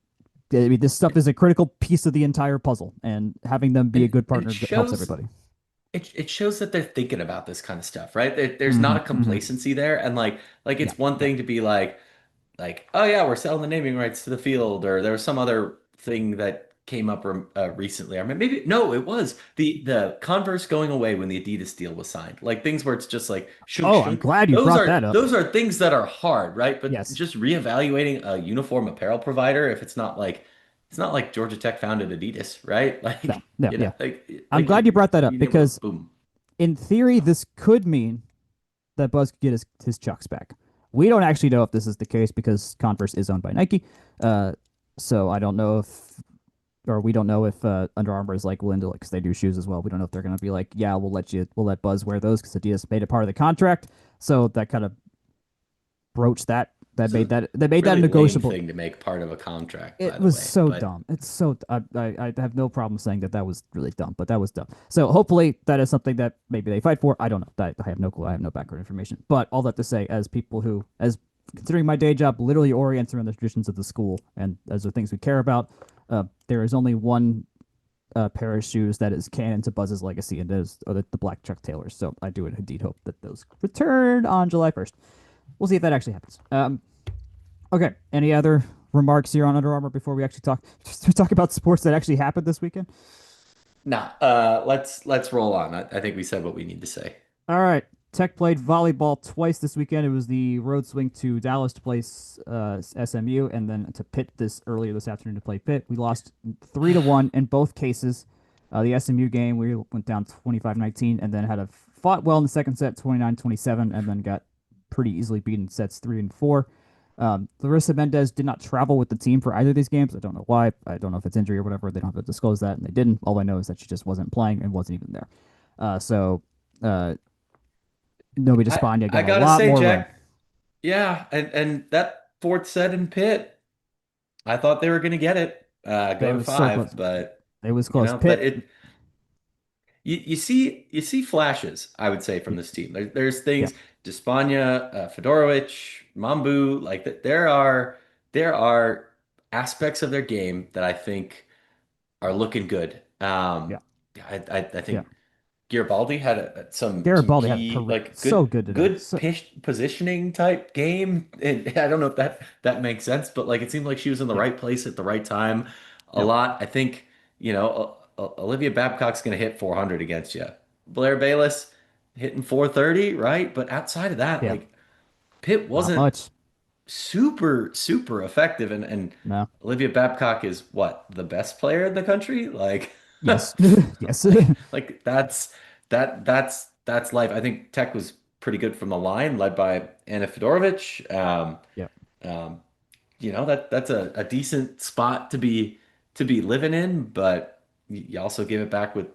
I mean, this stuff is a critical piece of the entire puzzle, and having them be a good And it partner helps shows everybody. it shows that they're thinking about this kind of stuff, right? There's Mm-hmm, not a mm-hmm. complacency there, and like Yeah, it's one yeah. thing to be like, oh yeah, we're selling the naming rights to the field, or there was some other thing that came up recently. I mean, maybe no, it was the Converse going away when the Adidas deal was signed. Like things where it's just like shunk Oh, I'm shunk. glad you Those brought that are up. those are things that are hard, right? But Yes. just reevaluating a uniform apparel provider if it's not like Georgia Tech founded Adidas, right? No, Like no, yeah. I'm like glad you brought that up you name because it, boom. in theory, this could mean that Buzz could get his chucks back. We don't actually know if this is the case because Converse is owned by Nike. Uh, so I don't know if, or we don't know if Under Armour is like willing to, like, because they do shoes as well. We don't know if they're going to be like, yeah, we'll let Buzz wear those because Adidas made it part of the contract. So that kind of broached It's a that made that really lame negotiable. thing to make part of a contract, It by the was way. so But dumb. It's so I have no problem saying that that was really dumb, but that was dumb. So hopefully that is something that maybe they fight for. I don't know. I have no clue. I have no background information. But all that to say, as people who, as considering my day job literally orients around the traditions of the school and as the things we care about, there is only one pair of shoes that is canon to Buzz's legacy, and those are the black Chuck Taylors. So I do indeed hope that those return on July 1st. We'll see if that actually happens. Okay. Any other remarks here on Under Armour before we actually talk about sports that actually happened this weekend? nah, let's roll on. I think we said what we need to say. All right. Tech played volleyball twice this weekend. It was the road swing to Dallas to play SMU, and then to Pitt earlier this afternoon to play Pitt. We lost 3-1 in both cases. The SMU game we went down 25-19, and then fought well in the second set 29-27, and then got pretty easily beaten sets 3 and 4. Larissa Mendez did not travel with the team for either of these games. I don't know why. I don't know if it's injury or whatever. They don't have to disclose that, and they didn't. All I know is that she just wasn't playing and wasn't even there. So Novi I Despaigne I got a gotta lot say, more run. Jack, yeah, and that fourth set in Pitt, I thought they were gonna get it, They go to was so five, close. but It was close. but Pitt, you see flashes, I would say, from yeah, this team. There's yeah, things, Despaigne, Fedorovic, Mambu, like that. There are aspects of their game that I think are looking good. yeah, I yeah. think Garibaldi had some Garibaldi had a key, career like so good good today. good So pitch positioning type game. And I don't know if that makes sense, but like it seemed like she was in the yeah, right place at the right time a yeah, lot. I think, Olivia Babcock's going to hit 400 against you. Blair Bayless hitting 430, right? But outside of that, yeah. like Pitt Not wasn't much. super super effective, and No. Olivia Babcock is what, the best player in the country? Like Yes. Yes. like that's life. I think Tech was pretty good from the line, led by Anna Fedorovic. Yeah. Um, that's a decent spot to be living in, but you also give it back with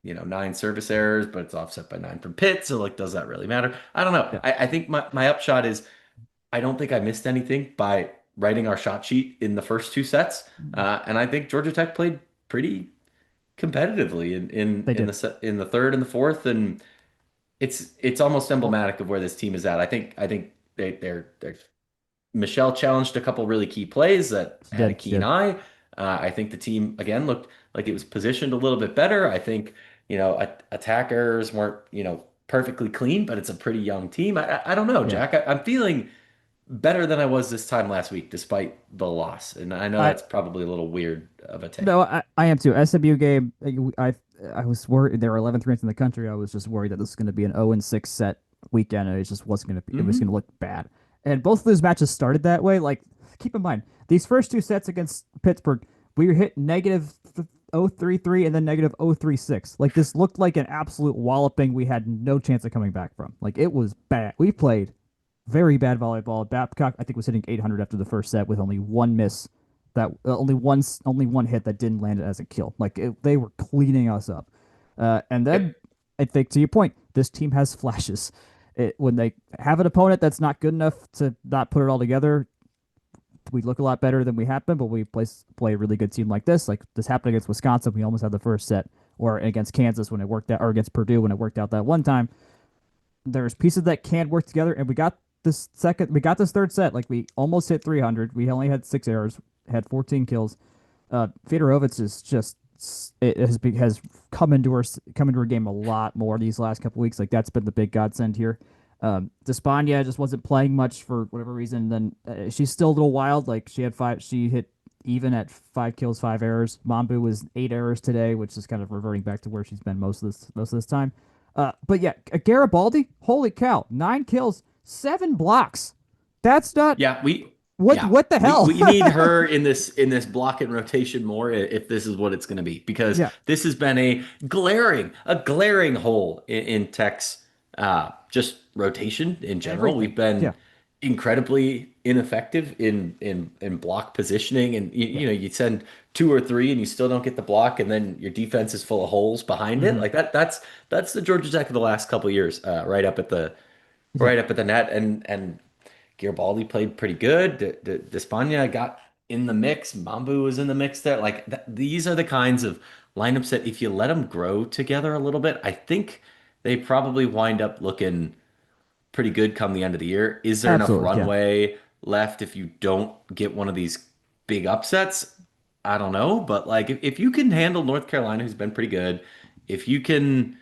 9 service errors, but it's offset by 9 from Pitt. So like, does that really matter? I don't know. Yeah. I think my upshot is I don't think I missed anything by writing our shot sheet in the first 2 sets, and I think Georgia Tech played pretty competitively in in They in did. the in the third and the fourth, and it's almost Well, emblematic of where this team is at. I think they're Michelle challenged a couple really key plays that she had a did. She keen did. eye. I think the team again looked like it was positioned a little bit better. I think attackers weren't perfectly clean, but it's a pretty young team. I don't know, Yeah. Jack. I'm feeling better than I was this time last week, despite the loss. And I know I that's probably a little weird of a No, take. I am too. SMU game, I was worried they were 11th ranked in the country. I was just worried that this was going to be an 0-6 set weekend, and it just wasn't going to be. It was going Hmm. to look bad. And both of those matches started that way. Like, keep in mind these first two sets against Pittsburgh, we hit negative 0-3-3 and then negative 0-3-6. Like this looked like an absolute walloping. We had no chance of coming back from. Like it was bad. We played very bad volleyball. Babcock, I think, was hitting 800 after the first set with only one miss, that only one hit that didn't land as a kill. Like they were cleaning us up. And then Yep. I think to your point, this team has flashes. When they have an opponent that's not good enough to not put it all together, we look a lot better than we have been. But we play a really good team like this happened against Wisconsin. We almost had the first set, or against Kansas when it worked out, or against Purdue when it worked out that one time. There's pieces that can work together, and we got this third set. Like we almost hit 300. We only had 6 errors, had 14 kills. Fedorovitz is just it has come into her game a lot more these last couple weeks. Like that's been the big godsend here. Despania just wasn't playing much for whatever reason. Then she's still a little wild. Like she hit even at 5 kills, 5 errors. Mambu was 8 errors today, which is kind of reverting back to where she's been most of this time. But yeah, Garibaldi, holy cow, 9 kills, 7 blocks. That's not Yeah, we what yeah, what the hell? we need her in this block and rotation more if this is what it's going to be because Yeah, this has been a glaring hole in Tech's just rotation in general. everything. We've been Yeah, incredibly ineffective in block positioning, and yeah. you know you send two or three and you still don't get the block, and then your defense is full of holes behind it. Hmm. Like that's the Georgia Tech of the last couple of years, Yeah, right up at the net, and Garibaldi played pretty good. Despania got in the mix. Mambu was in the mix there. Like these are the kinds of lineups that if you let them grow together a little bit, I think they probably wind up looking pretty good come the end of the year. Is there enough absolutely. Yeah, runway left if you don't get one of these big upsets? I don't know, but like if you can handle North Carolina, who's been pretty good, if you can,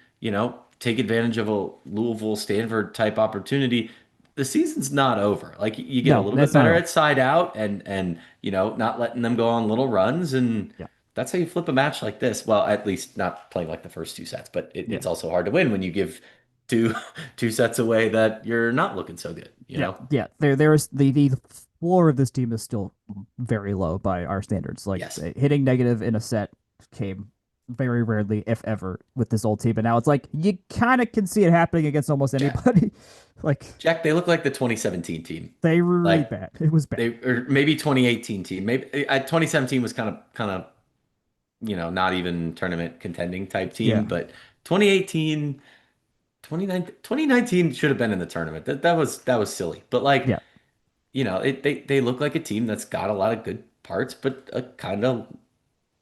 take advantage of a Louisville Stanford type opportunity, the season's not over. Like you get a no, little bit that's not better over. at side out and not letting them go on little runs, and Yeah, that's how you flip a match like this. Well, at least not playing like the first two sets, but yeah, it's also hard to win when you give two two sets away that you're not looking so good, you yeah, know? yeah. There's the floor of this team is still very low by our standards. Like Yes. hitting negative in a set came very rarely, if ever, with this old team. And now it's like you kind of can see it happening against almost Jack, anybody. Like Jack, they look like the 2017 team. they were really Like bad. It was bad. they or maybe 2018 team. Maybe 2017 was kind of, not even tournament contending type Yeah, team, but 2018 2019 should have been in the tournament. That was silly. But like, yeah, they look like a team that's got a lot of good parts, but a kind of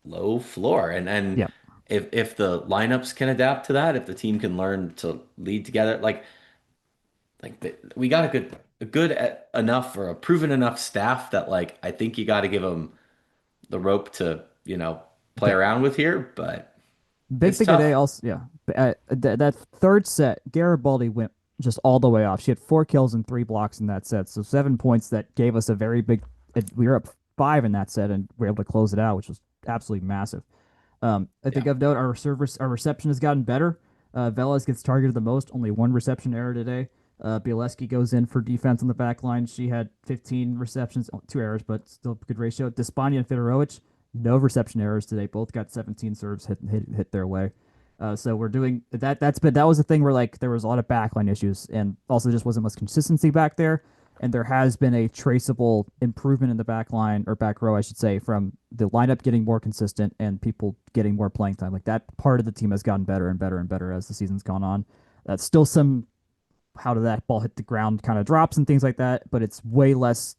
low floor. And yeah. if the lineups can adapt to that, if the team can learn to lead together, we got enough or a proven enough staff that like I think you got to give them the rope to play Yeah. around with here, but Big it's thing today tough. also, yeah. That third set, Garibaldi went just all the way off. She had 4 kills and 3 blocks in that set, so 7 points that gave us a very big. We were up 5 in that set, and we were able to close it out, which was absolutely massive. I think Yeah. of note our reception has gotten better. Velas gets targeted the most, only one reception error today. Bieleski goes in for defense on the back line. She had 15 receptions, 2 errors, but still good ratio. Despania and Fedorowicz, no reception errors today. Both got 17 serves hit their way. So we're doing that. That was the thing where like there was a lot of backline issues, and also just wasn't much consistency back there. And there has been a traceable improvement in the back line or back row, I should say, from the lineup getting more consistent and people getting more playing time. Like that part of the team has gotten better and better and better as the season's gone on. That's still some how did that ball hit the ground kind of drops and things like that, but it's way less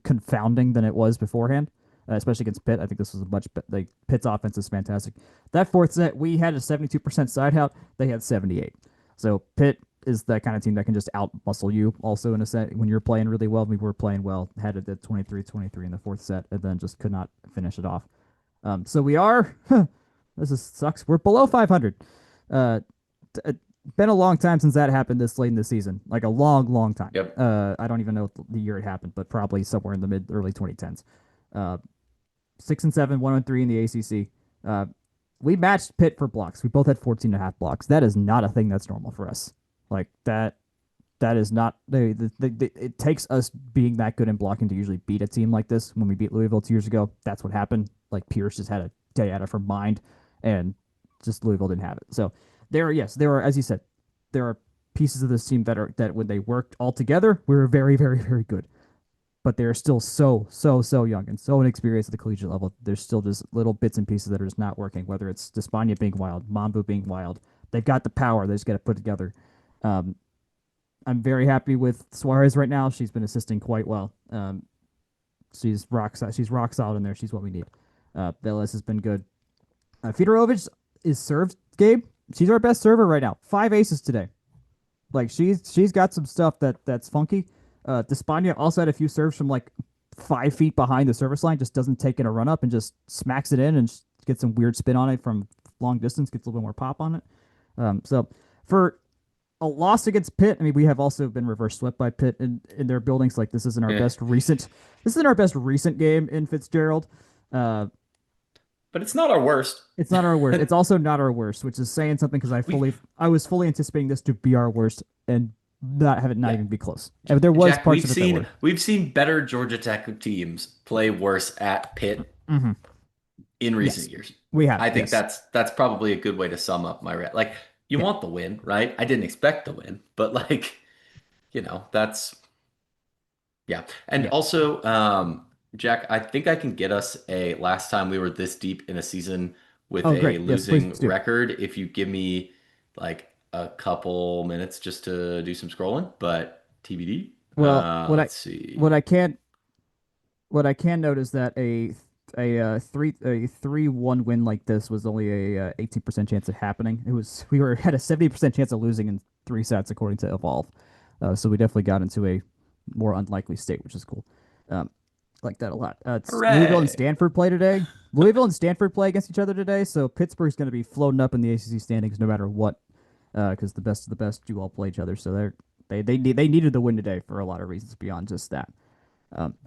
confounding than it was beforehand, especially against Pitt. I think this was a like Pitt's offense is fantastic. That fourth set, we had a 72% side out. They had 78. So Pitt is that kind of team that can just out muscle you also in a set when you're playing really well. We were playing well, had it at 23-23 in the fourth set, and then just could not finish it off. So we are, this is sucks. We're below 500. Uh, been a long time since that happened this late in the season, like a long, long time. Yep. I don't even know the year it happened, but probably somewhere in the mid early 2010s. Uh, 6-7, 1-3 in the ACC. Uh, we matched Pitt for blocks. We both had 14 and a half blocks. That is not a thing that's normal for us. Like that. That is not. It takes us being that good in blocking to usually beat a team like this. When we beat Louisville 2 years ago, that's what happened. Like Pierce just had a day out of her mind, and just Louisville didn't have it. So yes, there are, as you said, there are pieces of this team that when they worked all together, we were very, very, very good. But they're still so young and so inexperienced at the collegiate level. There's still just little bits and pieces that are just not working. Whether it's Despania being wild, Mambu being wild, they've got the power. They just got to put together. Um, I'm very happy with Suarez right now. She's been assisting quite well. She's rock solid in there. She's what we need. Velas has been good. Fedorovic is served Gabe. She's our best server right now. 5 aces today. Like she's got some stuff that's funky. Despania also had a few serves from like 5 feet behind the service line. Just doesn't take in a run up and just smacks it in and gets some weird spin on it from long distance. Gets a little bit more pop on it. So for a loss against Pitt. I mean, we have also been reverse swept by Pitt in their buildings. Like Yeah. this isn't our best recent game in Fitzgerald. Uh, But it's not our worst. it's not our worst. It's also not our worst, which is saying something because We I was fully anticipating this to be our worst and not have it not yeah. even be close. And there was Jack, parts of it that were. we've seen better Georgia Tech teams play worse at Pitt Hmm. in recent Yes, years. we have. I think Yes, that's probably a good way to sum up like you yeah, want the win, right? I didn't expect the win, but like, that's yeah. And yeah. also, Jack, I think I can get us a last time we were this deep in a season with Oh, a great. Yes, please losing do. record if you give me like a couple minutes just to do some scrolling, but TBD. Well, Let's see. what I can't what I can note is that a 3-1 win like this was only a 18% chance of happening. We were had a 70% chance of losing in 3 sets according to Evolve. So we definitely got into a more unlikely state, which is cool. Um, like that a lot. It's Louisville and Hooray! Stanford play today. Louisville and Stanford play against each other today, so Pittsburgh's going to be floating up in the ACC standings no matter what, because the best of the best do all play each other. So they needed the win today for a lot of reasons beyond just that.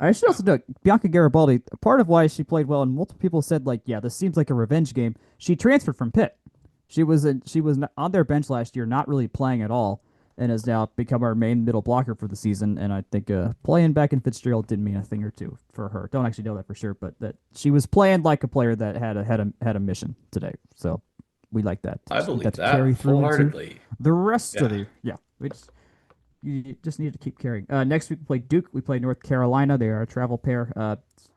I should Yeah. also note Bianca Garibaldi. Part of why she played well, and multiple people said like, yeah, this seems like a revenge game. She transferred from Pitt. She was on their bench last year, not really playing at all, and has now become our main middle blocker for the season. And I think playing back in Fitzgerald did mean a thing or two for her. Don't actually know that for sure, but that she was playing like a player that had a mission today. So we like that. I Just need that believe to carry that through into full-heartedly. the rest of Yeah. the yeah. We you just need to keep carrying. Next week we play Duke. We play North Carolina. They are a travel pair.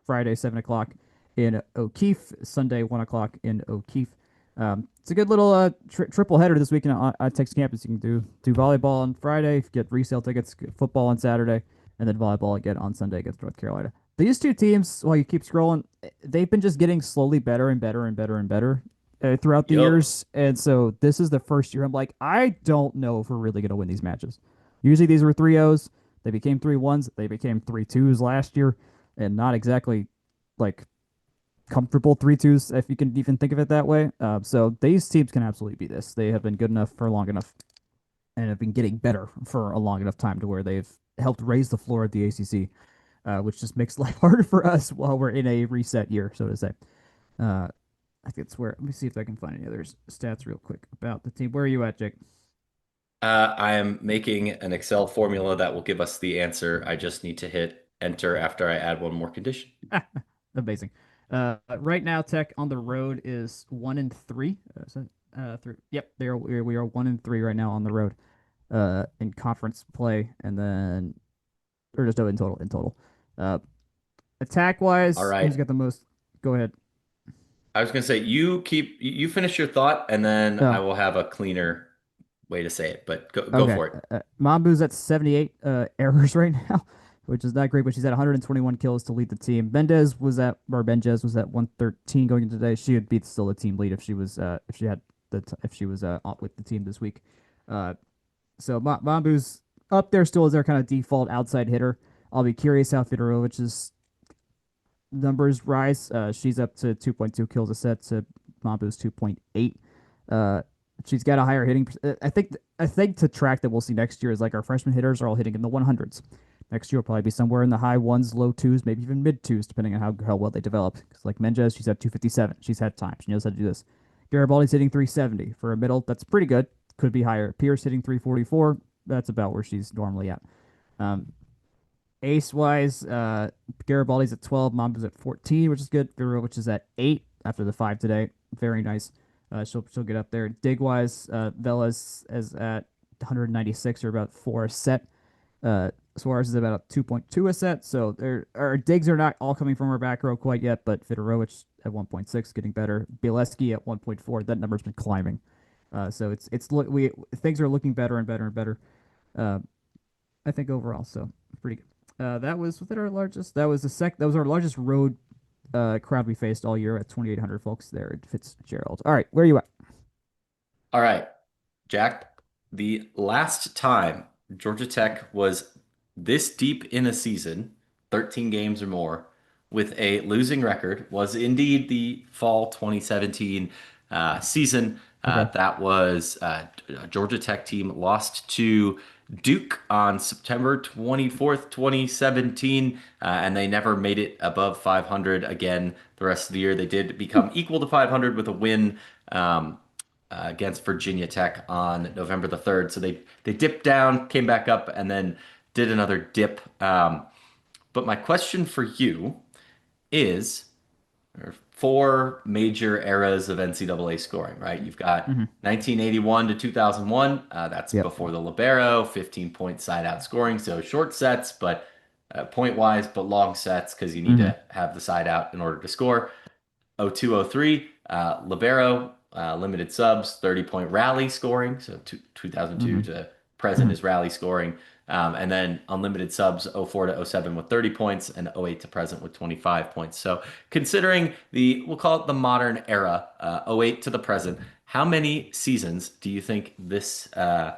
Friday 7 o'clock in O'Keefe. Sunday 1 o'clock in O'Keefe. It's a good little triple header this weekend on Texas campus. You can do volleyball on Friday, get resale tickets, get football on Saturday, and then volleyball again on Sunday against North Carolina. These two teams, while you keep scrolling, they've been just getting slowly better and better and better and better throughout the Yup. years. And so this is the first year I'm like, I don't know if we're really going to win these matches. Usually these were 3-0s. They became 3-1s. They became 3-2s last year, and not exactly like comfortable 3-2s, if you can even think of it that way. So these teams can absolutely be this. They have been good enough for long enough and have been getting better for a long enough time to where they've helped raise the floor at the ACC, which just makes life harder for us while we're in a reset year, so to say. Uh, I think it's where. Let me see if I can find any other stats real quick about the team. Where are you at, Jake? I am making an Excel formula that will give us the answer. I just need to hit enter after I add one more condition. Amazing. Right now, Tech on the road is 1-3. Yep, we are 1-3 right now on the road. In conference play, and then or just in total. In total, uh, attack All wise, who's right. got the most? Go ahead. I was gonna say you finish your thought and then I Oh, will have a cleaner way to say it, but go okay. for it. Mambu's at 78 errors right now, which is not great, but she's at 121 kills to lead the team. Benjez was at 113 going into today. She would be still the team lead if she was if she had if she was with the team this week. Uh, so Mambu's up there still as their kind of default outside hitter. I'll be curious how Fidorovic's numbers rise. She's up to 2.2 kills a set to Mambu's 2.8. Uh, She's got a higher hitting. I think the track that we'll see next year is like our freshman hitters are all hitting in the 100s. Next year will probably be somewhere in the high ones, low twos, maybe even mid twos, depending on how well they develop. Because like Menges, she's at 257. She's had time. She knows how to do this. Garibaldi's hitting 370 for a middle. That's pretty good. Could be higher. Pierce hitting 344. That's about where she's normally at. Um, Ace wise, Garibaldi's at 12, Mamba's at 14, which is good. Vero, which is at 8 after the 5 today. Very nice. She'll get up there. Dig wise, Velas is at 196 or about 4 a set. Suarez is about 2.2 a set. So our digs are not all coming from our back row quite yet, but Fedorowicz at 1.6 getting better. Bielewski at 1.4. That number's been climbing. So it's look we things are looking better and better and better. Uh, I think overall, so pretty good. That was within our largest. That was the sec. That was our largest road crowd we faced all year at 2,800 folks there at Fitzgerald. All right, where are you at? All right, Jack, the last time Georgia Tech was this deep in a season, 13 games or more, with a losing record was indeed the fall 2017 season. Okay. That was a Georgia Tech team lost to Duke on September 24th, 2017, and they never made it above 500 again the rest of the year. They did become equal to 500 with a win against Virginia Tech on November the 3rd. So they dipped down, came back up, and then did another dip. But my question for you is there are four major eras of NCAA scoring, right? You've got Mm-hmm. 1981 to 2001. That's Yep. before the libero, 15-point side out scoring. So short sets, but point wise, but long sets because you need Mm-hmm. to have the side out in order to score. 0203, libero, limited subs, 30-point rally scoring. So 2002 Mm-hmm. to present Mm-hmm. is rally scoring. And then unlimited subs 04 to 07 with 30 points and 08 to present with 25 points. So considering we'll call it the modern era, 08 to the present, how many seasons do you think this has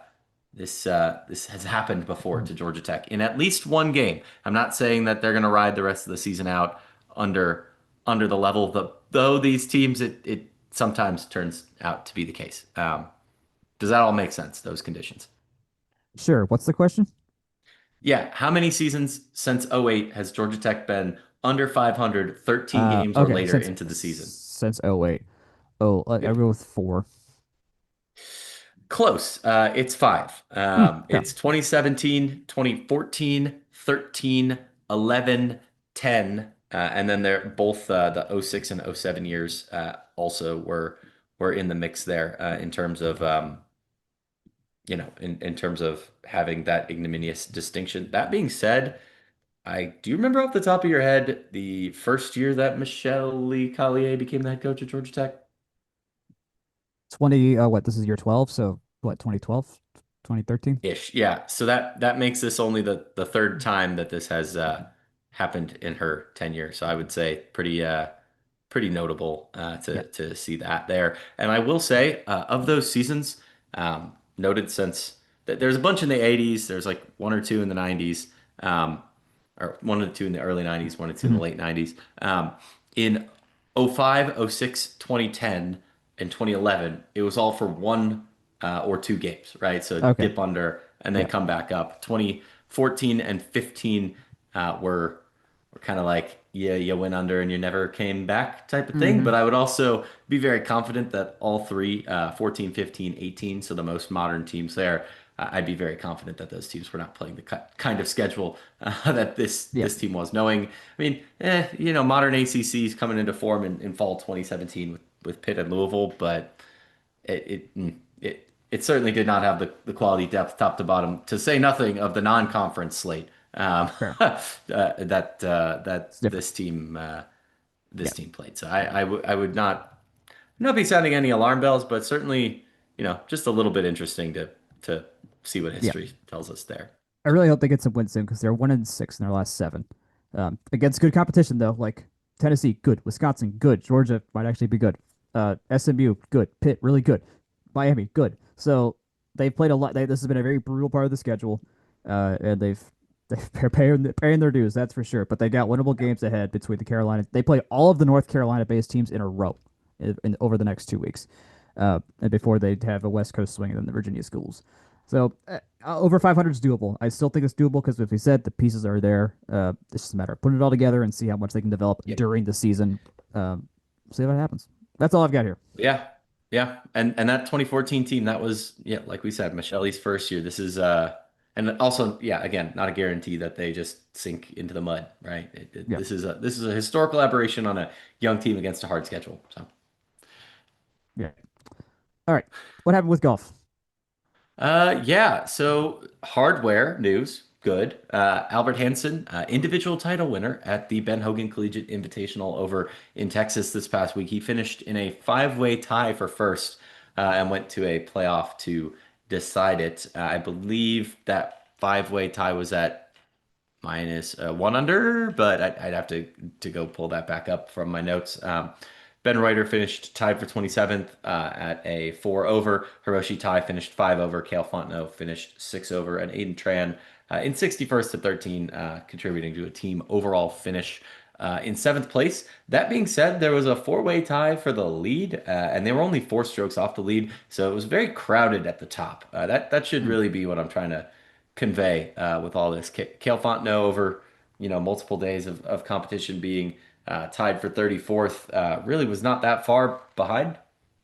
happened before to Georgia Tech in at least one game? I'm not saying that they're going to ride the rest of the season out under under the level, though these teams it sometimes turns out to be the case. Does that all make sense? Those conditions. Sure. What's the question? Yeah. How many seasons since '08 has Georgia Tech been under 500, 13 games or Okay. later Since into the season? since '08. Oh, I Yep. go with 4. Close. It's five. Okay. It's 2017, 2014, 13, 11, 10, and then they're both the '06 and '07 years also were in the mix there in terms of in terms of having that ignominious distinction. That being said, I do you remember off the top of your head the first year that Michelle Lee Collier became the head coach at Georgia Tech? 20. What? This is year 12. So what? 2012, 2013. Ish. Yeah. So that makes this only the third time that this has happened in her tenure. So I would say pretty notable Yeah. to see that there. And I will say of those seasons, noted since there's a bunch in the 80s, there's like one or two in the 90s, or one or two in the early 90s, one or two in the Mhm. late 90s. In '05, '06, 2010, and 2011, it was all for one or two games, right? So Okay. dip under and then Yeah. come back up. 2014 and 15 were kind of like, yeah, you went under and you never came back type of thing. Mm-hmm. But I would also be very confident that all three, 14, 15, 18, so the most modern teams there, I'd be very confident that those teams were not playing the kind of schedule that Yeah. this team was. Knowing, I mean, modern ACC is coming into form in fall 2017 with Pitt and Louisville, but it certainly did not have the quality depth top to bottom, to say nothing of the non-conference slate Fair. that It's different. this Yeah. team played. So I would not be sounding any alarm bells, but certainly just a little bit interesting to see what Yeah. history tells us there. I really hope they get some wins soon because they're 1-6 in their last 7. Against good competition though, like Tennessee, good. Wisconsin, good. Georgia might actually be good. SMU, good. Pitt, really good. Miami, good. So they've played a lot. This has been a very brutal part of the schedule, and they're paying their dues. That's for sure. But they got winnable games ahead between the Carolina. They play all of the North Carolina-based teams in a row over the next 2 weeks. and before they'd have a West Coast swing and then the Virginia schools. So over 500 is doable. I still think it's doable because, as we said, the pieces are there. It's just a matter of putting it all together and see how much they can develop Yep. during the season. See what happens. That's all I've got here. Yeah. Yeah. And that 2014 team, that was, yeah, like we said, Michelle's first year. This is and also, yeah, again, not a guarantee that they just sink into the mud, right? Yeah, this is a historical aberration on a young team against a hard schedule. So yeah. All right. What happened with golf? yeah, so hardware news, good. Albert Hansen, individual title winner at the Ben Hogan Collegiate Invitational over in Texas this past week. He finished in a five-way tie for first and went to a playoff to decide it. I believe that five-way tie was at minus one under, but I'd have to go pull that back up from my notes. Ben Reuter finished tied for 27th at a four over. Hiroshi Tai finished five over. Cale Fontenot finished six over, and Aiden Tran in 61st to 13, contributing to a team overall finish. In seventh place. That being said, there was a four-way tie for the lead, and they were only four strokes off the lead, so it was very crowded at the top. That should Hmm. really be what I'm trying to convey with all this. Cale Fontenot over multiple days of competition being tied for 34th really was not that far behind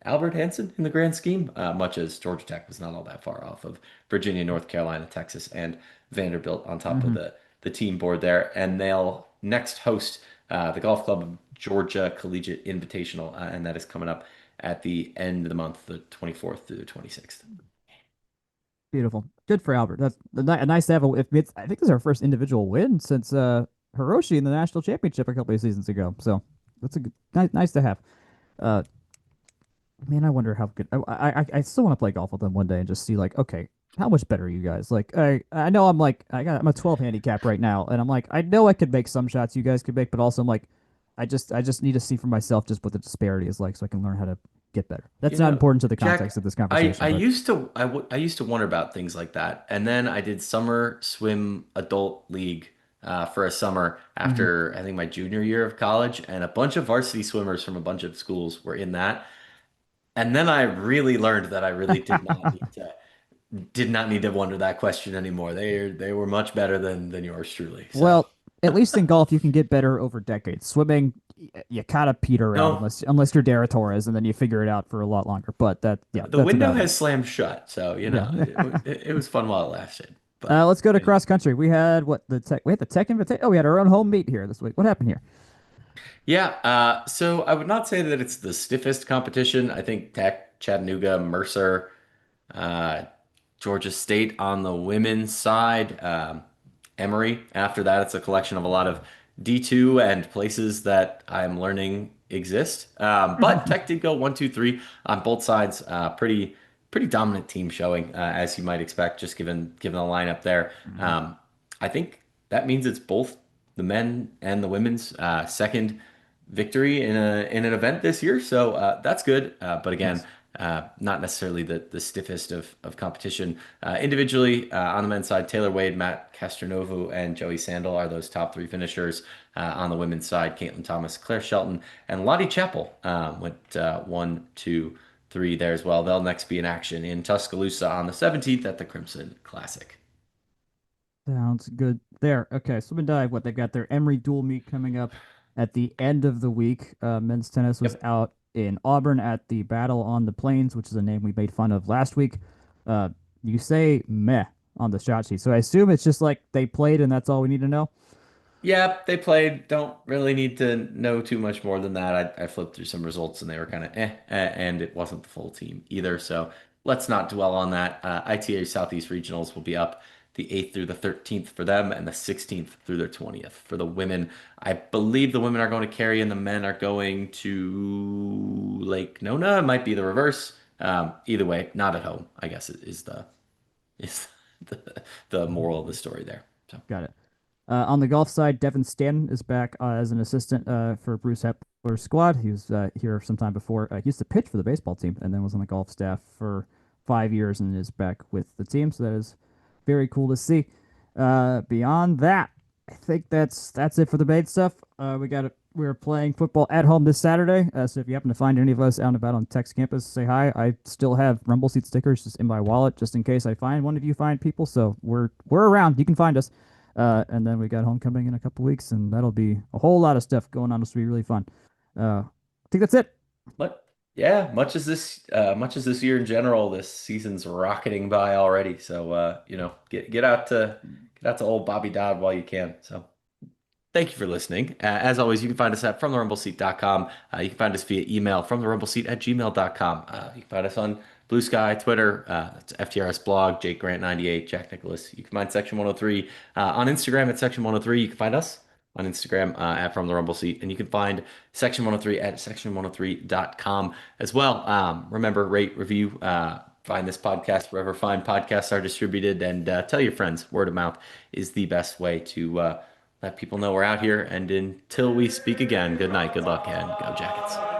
Albert Hansen in the grand scheme, much as Georgia Tech was not all that far off of Virginia, North Carolina, Texas, and Vanderbilt on top of Mm-hmm. the team board there. And they'll next host the Golf Club of Georgia Collegiate Invitational, and that is coming up at the end of the month, the 24th through the 26th. Beautiful. Good for Albert. That's nice to have a. If it's, I think this is our first individual win since Hiroshi in the national championship a couple of seasons ago. So that's a good, nice to have. Uh, Man, I wonder how good. I still want to play golf with them one day and just see like, okay, how much better are you guys? Like, I know I'm a 12 handicap right now, and I'm like, I know I could make some shots you guys could make, but also I'm like, I just need to see for myself just what the disparity is like, so I can learn how to get better. That's You not know, important to the context Jack, of this I conversation, I but used to I used to wonder about things like that, and then I did summer swim adult league for a summer mhm. after I think my junior year of college, and a bunch of varsity swimmers from a bunch of schools were in that, and then I really learned that I really did not need to wonder that question anymore. They were much better than yours truly. So Well, at least in golf, you can get better over decades. Swimming, you kind of peter out no, unless you're Dara Torres, and then you figure it out for a lot longer. But yeah, the that's window about it. has slammed shut. So Yeah. it was fun while it lasted. But Let's go to anyway. cross country. We had what the tech. We had the tech invitation. Oh, we had our own home meet here this week. What happened here? Yeah, so I would not say that it's the stiffest competition. I think Tech, Chattanooga, Mercer, uh, Georgia State on the women's side, Emory. After that, it's a collection of a lot of D2 and places that I'm learning exist. But Tech did go one, two, three on both sides. Pretty dominant team showing, as you might expect, just given the lineup there. Mhm. I think that means it's both the men and the women's second victory in an event this year. So that's good. But again, Nice. not necessarily the stiffest of competition. Individually, on the men's side, Taylor Wade, Matt Castronovo, and Joey Sandel are those top three finishers. On the women's side, Caitlin Thomas, Claire Shelton, and Lottie Chappell went one, two, three there as well. They'll next be in action in Tuscaloosa on the 17th at the Crimson Classic. Sounds good. There. Okay. Swim and dive. What they've got their Emory dual meet coming up at the end of the week. Men's tennis was Yep. out in Auburn at the Battle on the Plains, which is a name we made fun of last week. Uh, you say meh on the shot sheet, so I assume it's just like they played and that's all we need to know. Yeah, they played. Don't really need to know too much more than that. I flipped through some results and they were kind of and it wasn't the full team either. So let's not dwell on that. ITA Southeast Regionals will be up the 8th through the 13th for them and the 16th through the 20th for the women. I believe the women are going to carry and the men are going to Lake Nona. It might be the reverse. Either way, not at home, I guess is the moral of the story there. So. Got it. On the golf side, Devin Stanton is back as an assistant for Bruce Hepler's squad. He was here sometime before. He used to pitch for the baseball team and then was on the golf staff for 5 years and is back with the team. So that is very cool to see. Beyond that, I think that's it for the main stuff. We got We're playing football at home this Saturday. So if you happen to find any of us out and about on Tech's campus, say hi. I still have Rumble Seat stickers just in my wallet, just in case I find one of you find people. So we're around. You can find us. And then we got homecoming in a couple weeks, and that'll be a whole lot of stuff going on. This will be really fun. I think that's it. But yeah, much as this year in general, this season's rocketing by already. So get out to old Bobby Dodd while you can. So thank you for listening. As always, you can find us at fromtherumbleseat.com. You can find us via email from therumbleseat@gmail.com. You can find us on Blue Sky, Twitter, that's FTRS blog, Jake Grant 98, Jack Nicholas. You can find Section 103 on Instagram at Section 103. You can find us on Instagram at From the Rumble Seat, and you can find Section 103 at section103.com as well. Remember, rate, review, find this podcast wherever fine podcasts are distributed, and tell your friends. Word of mouth is the best way to let people know we're out here. And until we speak again, good night, good luck, and go Jackets.